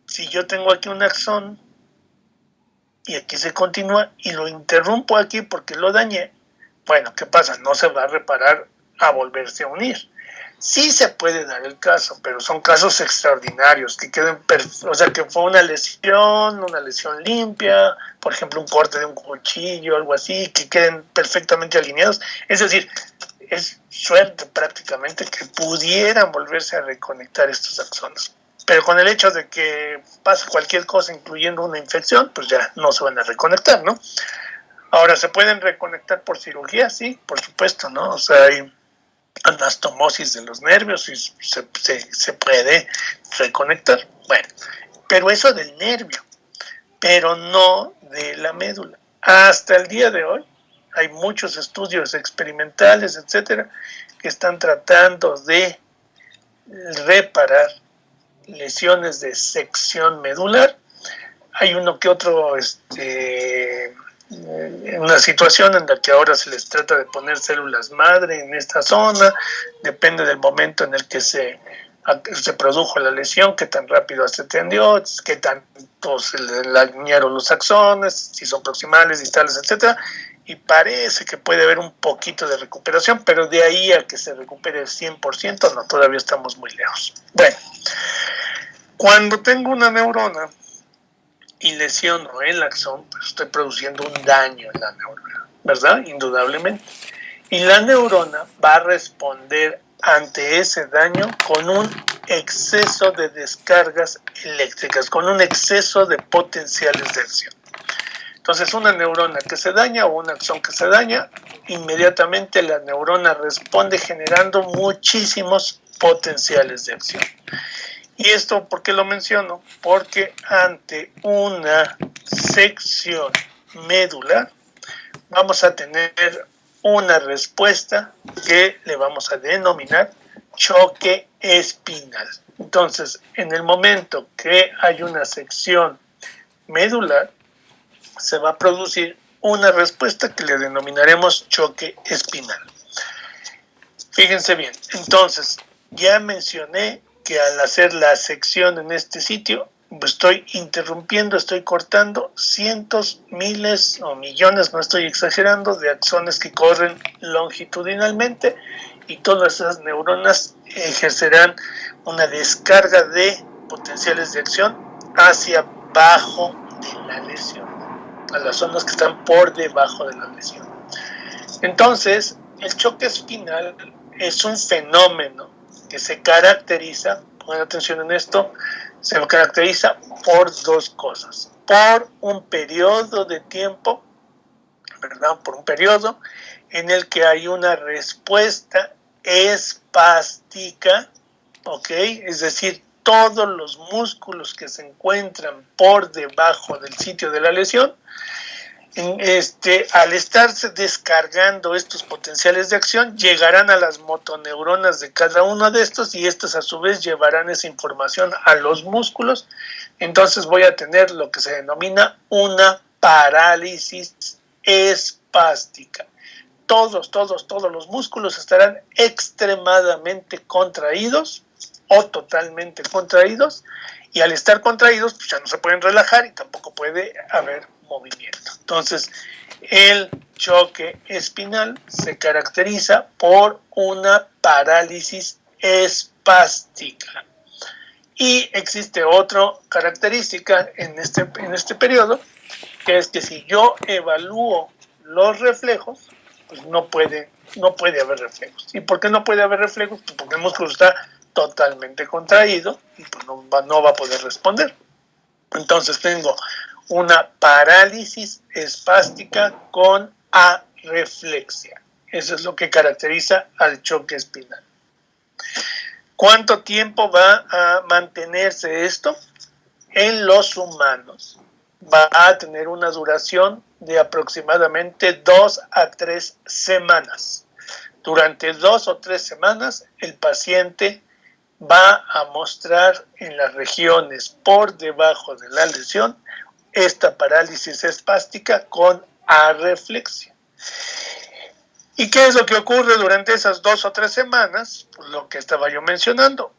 S1: si yo tengo aquí un axón y aquí se continúa y lo interrumpo aquí porque lo dañé, bueno, ¿qué pasa? No se va a reparar a volverse a unir. Sí se puede dar el caso, pero son casos extraordinarios, que queden, o sea, que fue una lesión limpia, por ejemplo, un corte de un cuchillo, algo así, que queden perfectamente alineados. Es decir, es suerte prácticamente que pudieran volverse a reconectar estos axones. Pero con el hecho de que pasa cualquier cosa, incluyendo una infección, pues ya no se van a reconectar, ¿no? Ahora, ¿se pueden reconectar por cirugía? Sí, por supuesto, ¿no? O sea, hay anastomosis de los nervios y se puede reconectar. Bueno, pero eso del nervio, pero no de la médula. Hasta el día de hoy hay muchos estudios experimentales, etcétera, que están tratando de reparar lesiones de sección medular. Hay uno que otro una situación en la que ahora se les trata de poner células madre en esta zona, depende del momento en el que se produjo la lesión, qué tan rápido se atendió, qué tanto se le dañaron los axones, si son proximales, distales, etcétera, y parece que puede haber un poquito de recuperación, pero de ahí a que se recupere el 100%, no, todavía estamos muy lejos. Bueno, cuando tengo una neurona y lesiono el axón, pues estoy produciendo un daño en la neurona, ¿verdad? Indudablemente. Y la neurona va a responder ante ese daño con un exceso de descargas eléctricas, con un exceso de potenciales de acción. Entonces, una neurona que se daña o un axón que se daña, inmediatamente la neurona responde generando muchísimos potenciales de acción. ¿Y esto por qué lo menciono? Porque ante una sección medular vamos a tener una respuesta que le vamos a denominar choque espinal. Entonces, en el momento que hay una sección medular, se va a producir una respuesta que le denominaremos choque espinal. Fíjense bien, entonces, ya mencioné que al hacer la sección en este sitio, estoy interrumpiendo, estoy cortando cientos, miles o millones, no estoy exagerando, de axones que corren longitudinalmente, y todas esas neuronas ejercerán una descarga de potenciales de acción hacia abajo de la lesión, a las zonas que están por debajo de la lesión. Entonces, el choque espinal es un fenómeno que se caracteriza, pongan atención en esto, se caracteriza por dos cosas. Por un periodo de tiempo, ¿verdad? Por un periodo en el que hay una respuesta espástica ¿ok? Es decir, todos los músculos que se encuentran por debajo del sitio de la lesión, al estarse descargando estos potenciales de acción, llegarán a las motoneuronas de cada uno de estos y estos a su vez llevarán esa información a los músculos. Entonces voy a tener lo que se denomina una parálisis espástica. Todos los músculos estarán extremadamente contraídos o totalmente contraídos, y al estar contraídos pues ya no se pueden relajar y tampoco puede haber movimiento. Entonces, el choque espinal se caracteriza por una parálisis espástica. Y existe otra característica en este periodo, que es que si yo evalúo los reflejos, pues no puede haber reflejos. ¿Y por qué no puede haber reflejos? Pues porque el músculo está totalmente contraído y pues no va a poder responder. Entonces tengo una parálisis espástica con arreflexia. Eso es lo que caracteriza al choque espinal. ¿Cuánto tiempo va a mantenerse esto? En los humanos va a tener una duración de aproximadamente 2 a 3 semanas. Durante 2 o 3 semanas el paciente va a mostrar en las regiones por debajo de la lesión esta parálisis espástica con arreflexia. ¿Y qué es lo que ocurre durante esas 2 o 3 semanas? Pues lo que estaba yo mencionando.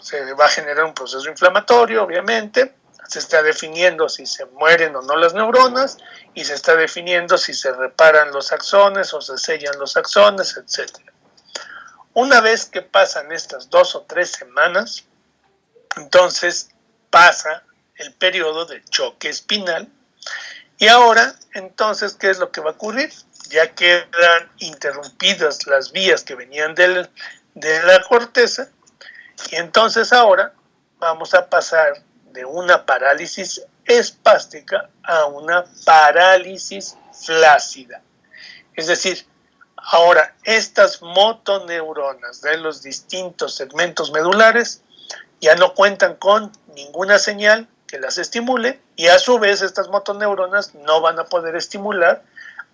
S1: Se va a generar un proceso inflamatorio, obviamente. Se está definiendo si se mueren o no las neuronas y se está definiendo si se reparan los axones o se sellan los axones, etc. Una vez que pasan estas 2 o 3 semanas, entonces pasa el periodo de choque espinal. Y ahora, entonces, ¿qué es lo que va a ocurrir? Ya quedan interrumpidas las vías que venían de la corteza, y entonces ahora vamos a pasar de una parálisis espástica a una parálisis flácida. Es decir, ahora estas motoneuronas de los distintos segmentos medulares ya no cuentan con ninguna señal que las estimule, y a su vez estas motoneuronas no van a poder estimular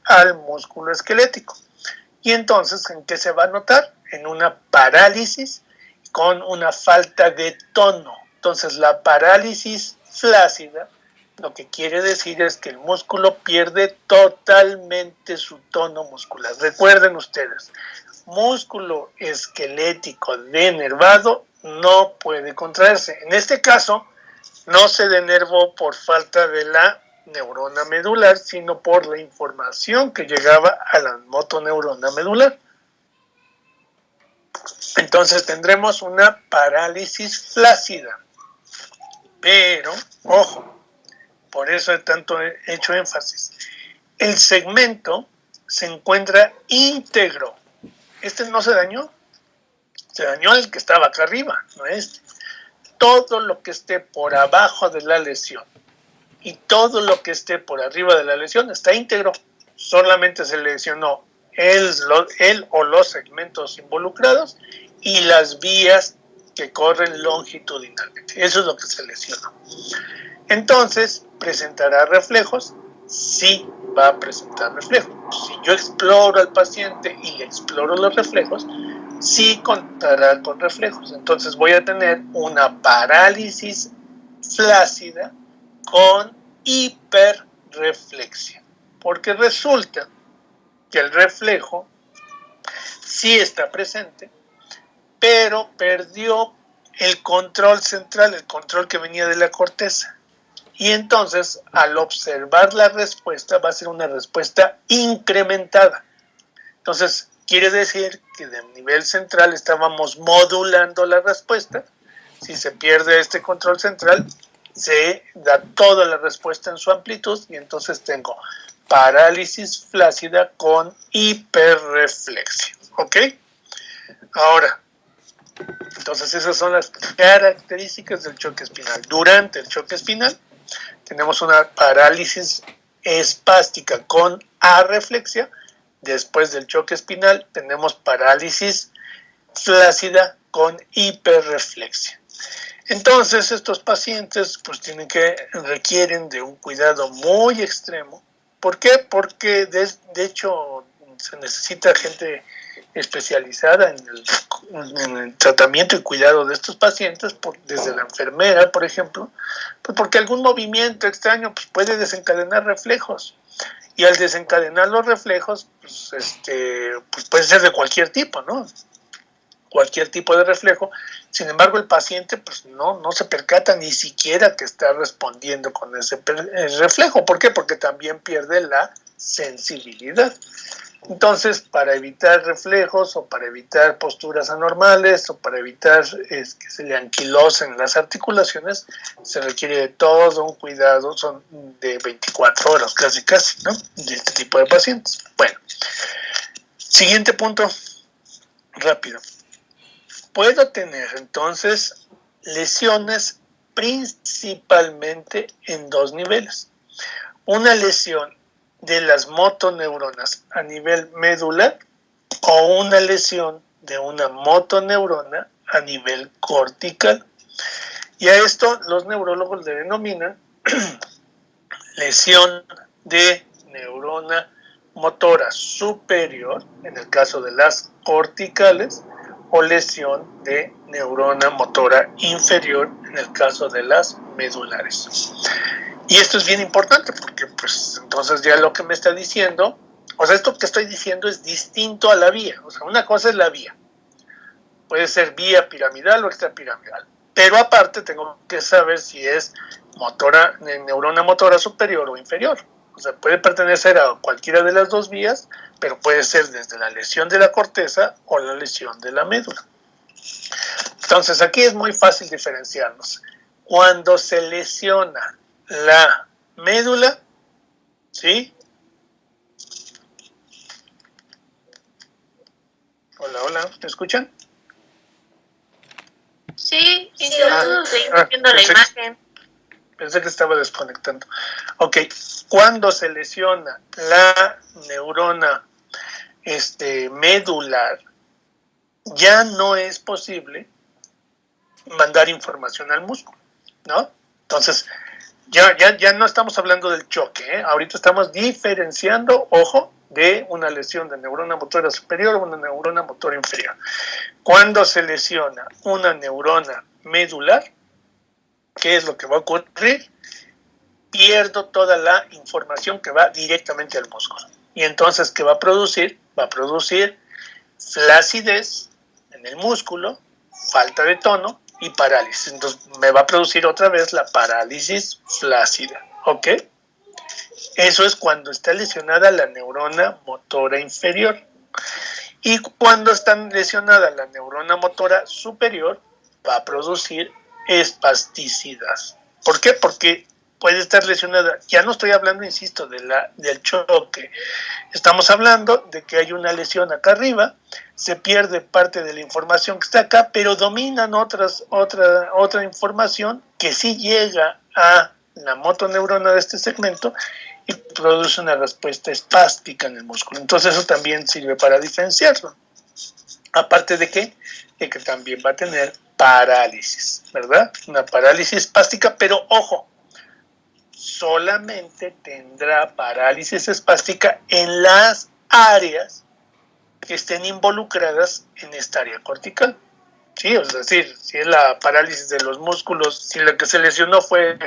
S1: al músculo esquelético. Y entonces, ¿en qué se va a notar? En una parálisis con una falta de tono. Entonces, la parálisis flácida lo que quiere decir es que el músculo pierde totalmente su tono muscular. Recuerden ustedes, músculo esquelético denervado no puede contraerse. En este caso, no se denervó por falta de la neurona medular, sino por la información que llegaba a la motoneurona medular. Entonces tendremos una parálisis flácida. Pero, ojo, por eso he tanto hecho énfasis, el segmento se encuentra íntegro. Este no se dañó, se dañó el que estaba acá arriba, no este. Todo lo que esté por abajo de la lesión y todo lo que esté por arriba de la lesión está íntegro. Solamente se lesionó él o los segmentos involucrados y las vías que corren longitudinalmente. Eso es lo que se lesionó. Entonces, ¿presentará reflejos? Sí, va a presentar reflejos. Si yo exploro al paciente y le exploro los reflejos, sí contará con reflejos. Entonces voy a tener una parálisis flácida con hiperreflexia, porque resulta que el reflejo sí está presente, pero perdió el control central, el control que venía de la corteza. Y entonces, al observar la respuesta, va a ser una respuesta incrementada. Entonces, quiere decir que de nivel central estábamos modulando la respuesta. Si se pierde este control central, se da toda la respuesta en su amplitud y entonces tengo parálisis flácida con hiperreflexia. ¿Ok? Ahora, entonces esas son las características del choque espinal. Durante el choque espinal tenemos una parálisis espástica con arreflexia. Después del choque espinal tenemos parálisis flácida con hiperreflexia. Entonces estos pacientes pues requieren de un cuidado muy extremo. ¿Por qué? Porque de hecho se necesita gente especializada en el tratamiento y cuidado de estos pacientes, desde la enfermera, por ejemplo, pues porque algún movimiento extraño pues puede desencadenar reflejos. Y al desencadenar los reflejos, pues puede ser de cualquier tipo, ¿no? Cualquier tipo de reflejo. Sin embargo, el paciente pues no se percata ni siquiera que está respondiendo con ese reflejo. ¿Por qué? Porque también pierde la sensibilidad. Entonces, para evitar reflejos o para evitar posturas anormales o para evitar que se le anquilosen las articulaciones, se requiere de todo un cuidado, son de 24 horas casi, ¿no? De este tipo de pacientes. Bueno, siguiente punto, rápido. Puedo tener entonces lesiones principalmente en dos niveles. Una lesión de las motoneuronas a nivel medular o una lesión de una motoneurona a nivel cortical. Y a esto los neurólogos le denominan lesión de neurona motora superior, en el caso de las corticales, o lesión de neurona motora inferior, en el caso de las medulares. Y esto es bien importante porque pues entonces ya lo que me está diciendo, o sea, esto que estoy diciendo es distinto a la vía. O sea, una cosa es la vía. Puede ser vía piramidal o extrapiramidal. Pero aparte tengo que saber si es neurona motora superior o inferior. O sea, puede pertenecer a cualquiera de las dos vías, pero puede ser desde la lesión de la corteza o la lesión de la médula. Entonces aquí es muy fácil diferenciarlos. Cuando se lesiona la médula, ¿sí? Hola, ¿me escuchan?
S3: Sí, yo seguimos viendo la imagen.
S1: Pensé que estaba desconectando. Ok, cuando se lesiona la neurona medular, ya no es posible mandar información al músculo, ¿no? Entonces, ya no estamos hablando del choque, ¿eh? Ahorita estamos diferenciando, ojo, de una lesión de neurona motora superior o una neurona motora inferior. Cuando se lesiona una neurona medular, ¿qué es lo que va a ocurrir? Pierdo toda la información que va directamente al músculo. Y entonces, ¿qué va a producir? Va a producir flacidez en el músculo, falta de tono y parálisis. Entonces, me va a producir otra vez la parálisis flácida. ¿Ok? Eso es cuando está lesionada la neurona motora inferior. Y cuando está lesionada la neurona motora superior, va a producir espasticidad. ¿Por qué? Porque puede estar lesionada. Ya no estoy hablando, insisto, del choque. Estamos hablando de que hay una lesión acá arriba, se pierde parte de la información que está acá, pero dominan otra información que sí llega a la motoneurona de este segmento y produce una respuesta espástica en el músculo. Entonces eso también sirve para diferenciarlo. Aparte de que también va a tener parálisis, ¿verdad? Una parálisis espástica, pero ojo, solamente tendrá parálisis espástica en las áreas que estén involucradas en esta área cortical. Sí, es decir, si es la parálisis de los músculos, si lo que se lesionó fue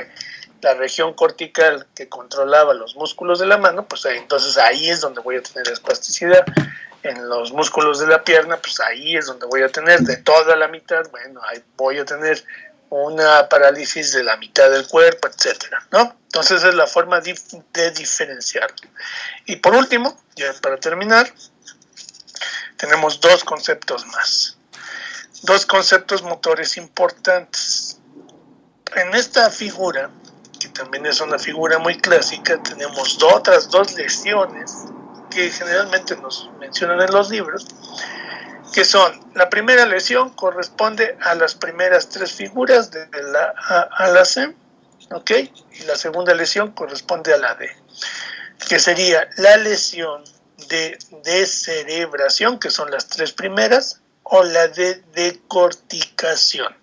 S1: la región cortical que controlaba los músculos de la mano, pues entonces ahí es donde voy a tener espasticidad. En los músculos de la pierna, pues ahí es donde voy a tener de toda la mitad, bueno, ahí voy a tener una parálisis de la mitad del cuerpo, etcétera, ¿no? Entonces esa es la forma de diferenciarlo. Y por último, ya para terminar, tenemos dos conceptos más. Dos conceptos motores importantes. En esta figura, que también es una figura muy clásica, tenemos otras dos lesiones que generalmente nos mencionan en los libros, que son, la primera lesión corresponde a las primeras tres figuras de la A a la C, ¿ok? Y la segunda lesión corresponde a la D, que sería la lesión de descerebración, que son las tres primeras, o la de decorticación.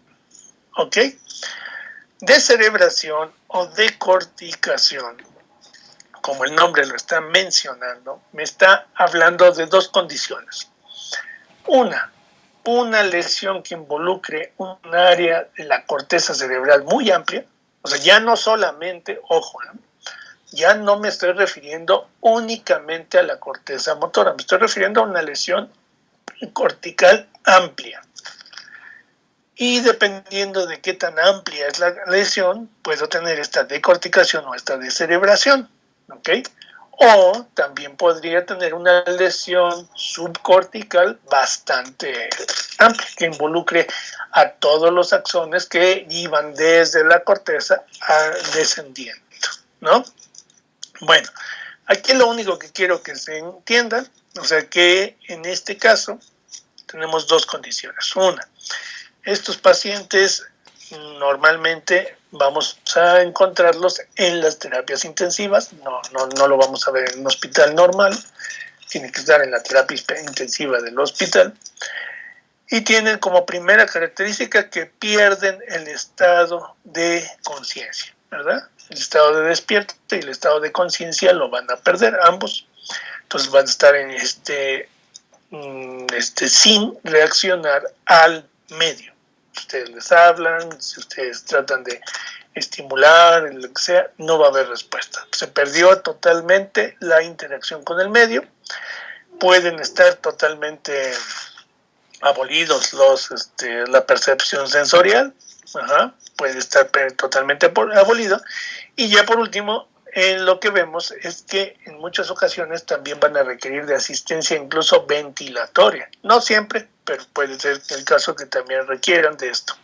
S1: ¿Ok? Descerebración o decorticación, como el nombre lo está mencionando, me está hablando de dos condiciones. Una lesión que involucre un área de la corteza cerebral muy amplia, o sea, ya no solamente, ojo, ¿no? Ya no me estoy refiriendo únicamente a la corteza motora, me estoy refiriendo a una lesión cortical amplia. Y dependiendo de qué tan amplia es la lesión, puedo tener esta decorticación o esta descerebración, ¿ok? O también podría tener una lesión subcortical bastante amplia, que involucre a todos los axones que iban desde la corteza descendiendo, ¿no? Bueno, aquí lo único que quiero que se entienda, o sea que en este caso tenemos dos condiciones. Una, estos pacientes normalmente vamos a encontrarlos en las terapias intensivas, no lo vamos a ver en un hospital normal, tiene que estar en la terapia intensiva del hospital, y tienen como primera característica que pierden el estado de conciencia, ¿verdad? El estado de despierto y el estado de conciencia lo van a perder ambos, entonces van a estar en sin reaccionar al medio. Si ustedes les hablan, si ustedes tratan de estimular, lo que sea, no va a haber respuesta. Se perdió totalmente la interacción con el medio. Pueden estar totalmente abolidos la percepción sensorial, puede estar totalmente abolido. Y ya por último, lo que vemos es que en muchas ocasiones también van a requerir de asistencia incluso ventilatoria. No siempre, pero puede ser el caso que también requieran de esto.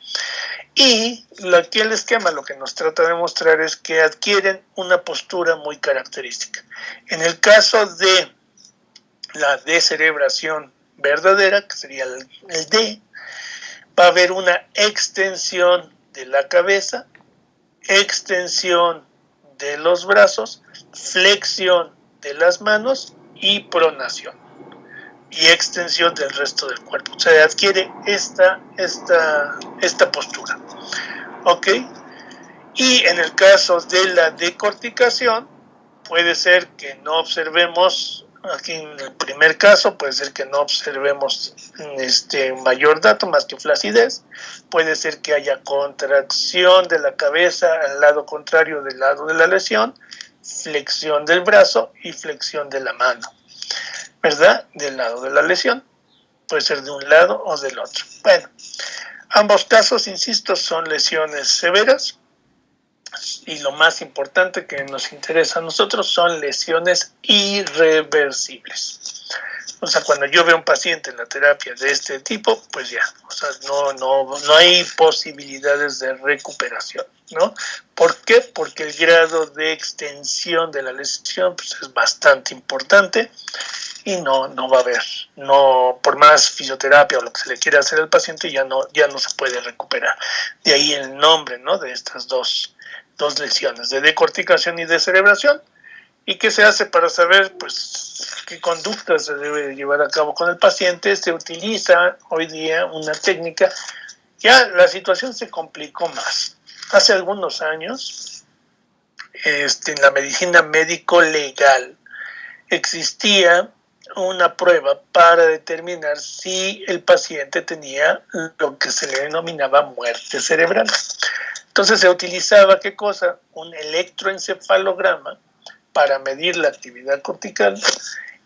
S1: Y aquí el esquema lo que nos trata de mostrar es que adquieren una postura muy característica. En el caso de la descerebración verdadera, que sería el D, va a haber una extensión de la cabeza, extensión de los brazos, flexión de las manos y pronación. Y extensión del resto del cuerpo. O sea, adquiere esta postura. ¿Ok? Y en el caso de la decorticación, puede ser que no observemos, aquí en el primer caso, puede ser que no observemos mayor dato más que flacidez, puede ser que haya contracción de la cabeza al lado contrario del lado de la lesión, flexión del brazo y flexión de la mano, ¿verdad? Del lado de la lesión, puede ser de un lado o del otro. Bueno, ambos casos, insisto, son lesiones severas. Y lo más importante que nos interesa a nosotros son lesiones irreversibles. O sea, cuando yo veo a un paciente en la terapia de este tipo, pues ya, o sea, no hay posibilidades de recuperación, ¿no? ¿Por qué? Porque el grado de extensión de la lesión pues, es bastante importante y no va a haber, por más fisioterapia o lo que se le quiera hacer al paciente, ya no se puede recuperar. De ahí el nombre, ¿no? De estas dos lesiones, de decorticación y descerebración. ¿Y qué se hace para saber pues qué conducta se debe llevar a cabo con el paciente? Se utiliza hoy día una técnica, ya la situación se complicó más. Hace algunos años, en la medicina médico-legal, existía una prueba para determinar si el paciente tenía lo que se le denominaba muerte cerebral. Entonces se utilizaba, ¿qué cosa? Un electroencefalograma para medir la actividad cortical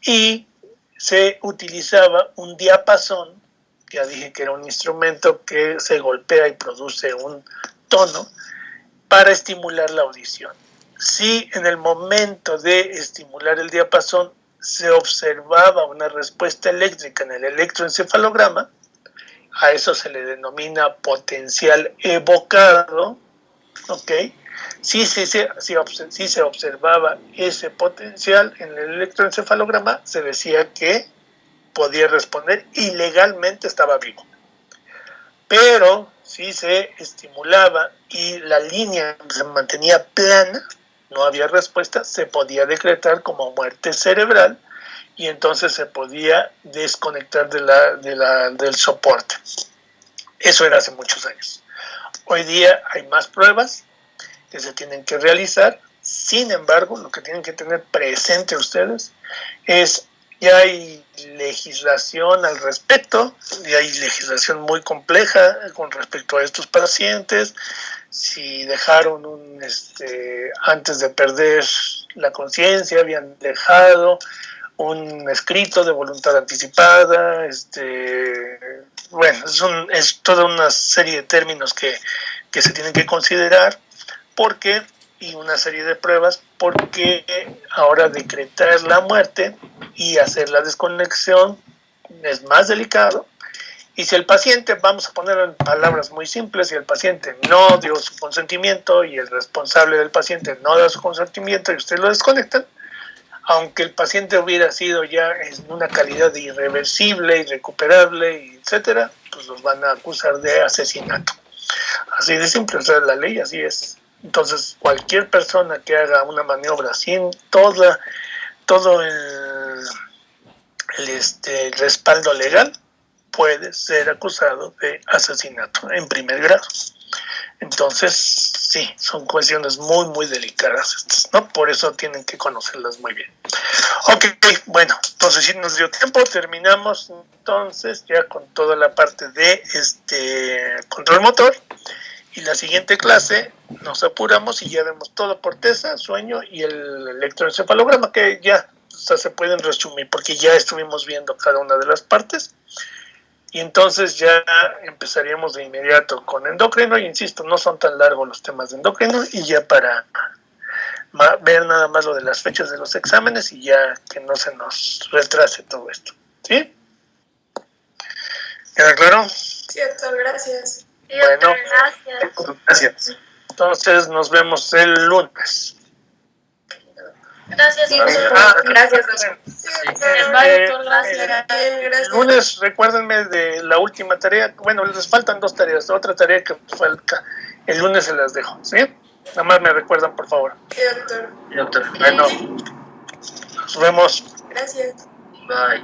S1: y se utilizaba un diapasón, ya dije que era un instrumento que se golpea y produce un tono, para estimular la audición. Si en el momento de estimular el diapasón se observaba una respuesta eléctrica en el electroencefalograma, a eso se le denomina potencial evocado, ¿ok? Si se observaba ese potencial en el electroencefalograma, se decía que podía responder y legalmente estaba vivo. Pero si se estimulaba y la línea se mantenía plana, no había respuesta, se podía decretar como muerte cerebral y entonces se podía desconectar del soporte. Eso era hace muchos años. Hoy día hay más pruebas que se tienen que realizar. Sin embargo, lo que tienen que tener presente ustedes es ya hay legislación al respecto, y hay legislación muy compleja con respecto a estos pacientes. Si dejaron antes de perder la conciencia, habían dejado un escrito de voluntad anticipada, bueno, es toda una serie de términos que se tienen que considerar, porque, y una serie de pruebas, porque ahora decretar la muerte y hacer la desconexión es más delicado. Y si el paciente, vamos a ponerlo en palabras muy simples, si el paciente no dio su consentimiento y el responsable del paciente no da su consentimiento y ustedes lo desconectan, aunque el paciente hubiera sido ya en una calidad de irreversible, irrecuperable, etcétera, pues los van a acusar de asesinato. Así de simple, o sea, la ley así es. Entonces, cualquier persona que haga una maniobra sin todo el respaldo legal puede ser acusado de asesinato en primer grado. Entonces, sí, son cuestiones muy, muy delicadas estas, ¿no? Por eso tienen que conocerlas muy bien. Ok, bueno, entonces si nos dio tiempo, terminamos entonces ya con toda la parte de control motor. Y la siguiente clase nos apuramos y ya vemos todo por TESA, sueño y el electroencefalograma, que ya se pueden resumir porque ya estuvimos viendo cada una de las partes. Y entonces ya empezaríamos de inmediato con endocrino, y insisto, no son tan largos los temas de endocrino, y ya para ver nada más lo de las fechas de los exámenes y ya que no se nos retrase todo esto. ¿Sí? ¿Queda claro?
S2: Sí, doctor, gracias.
S3: Sí,
S1: Bueno.
S3: doctor, gracias.
S5: Gracias.
S1: Entonces nos vemos el lunes.
S3: Gracias, doctor.
S2: Gracias, doctor.
S4: Bye, doctor, gracias.
S2: Bien,
S1: El
S2: gracias.
S1: lunes recuérdenme de la última tarea. Bueno, les faltan 2 tareas. Otra tarea que falta, el lunes se las dejo, ¿sí? Nada más me recuerdan, por favor.
S2: Sí, doctor.
S5: Doctor.
S1: Bueno, nos vemos.
S2: Gracias.
S3: Bye.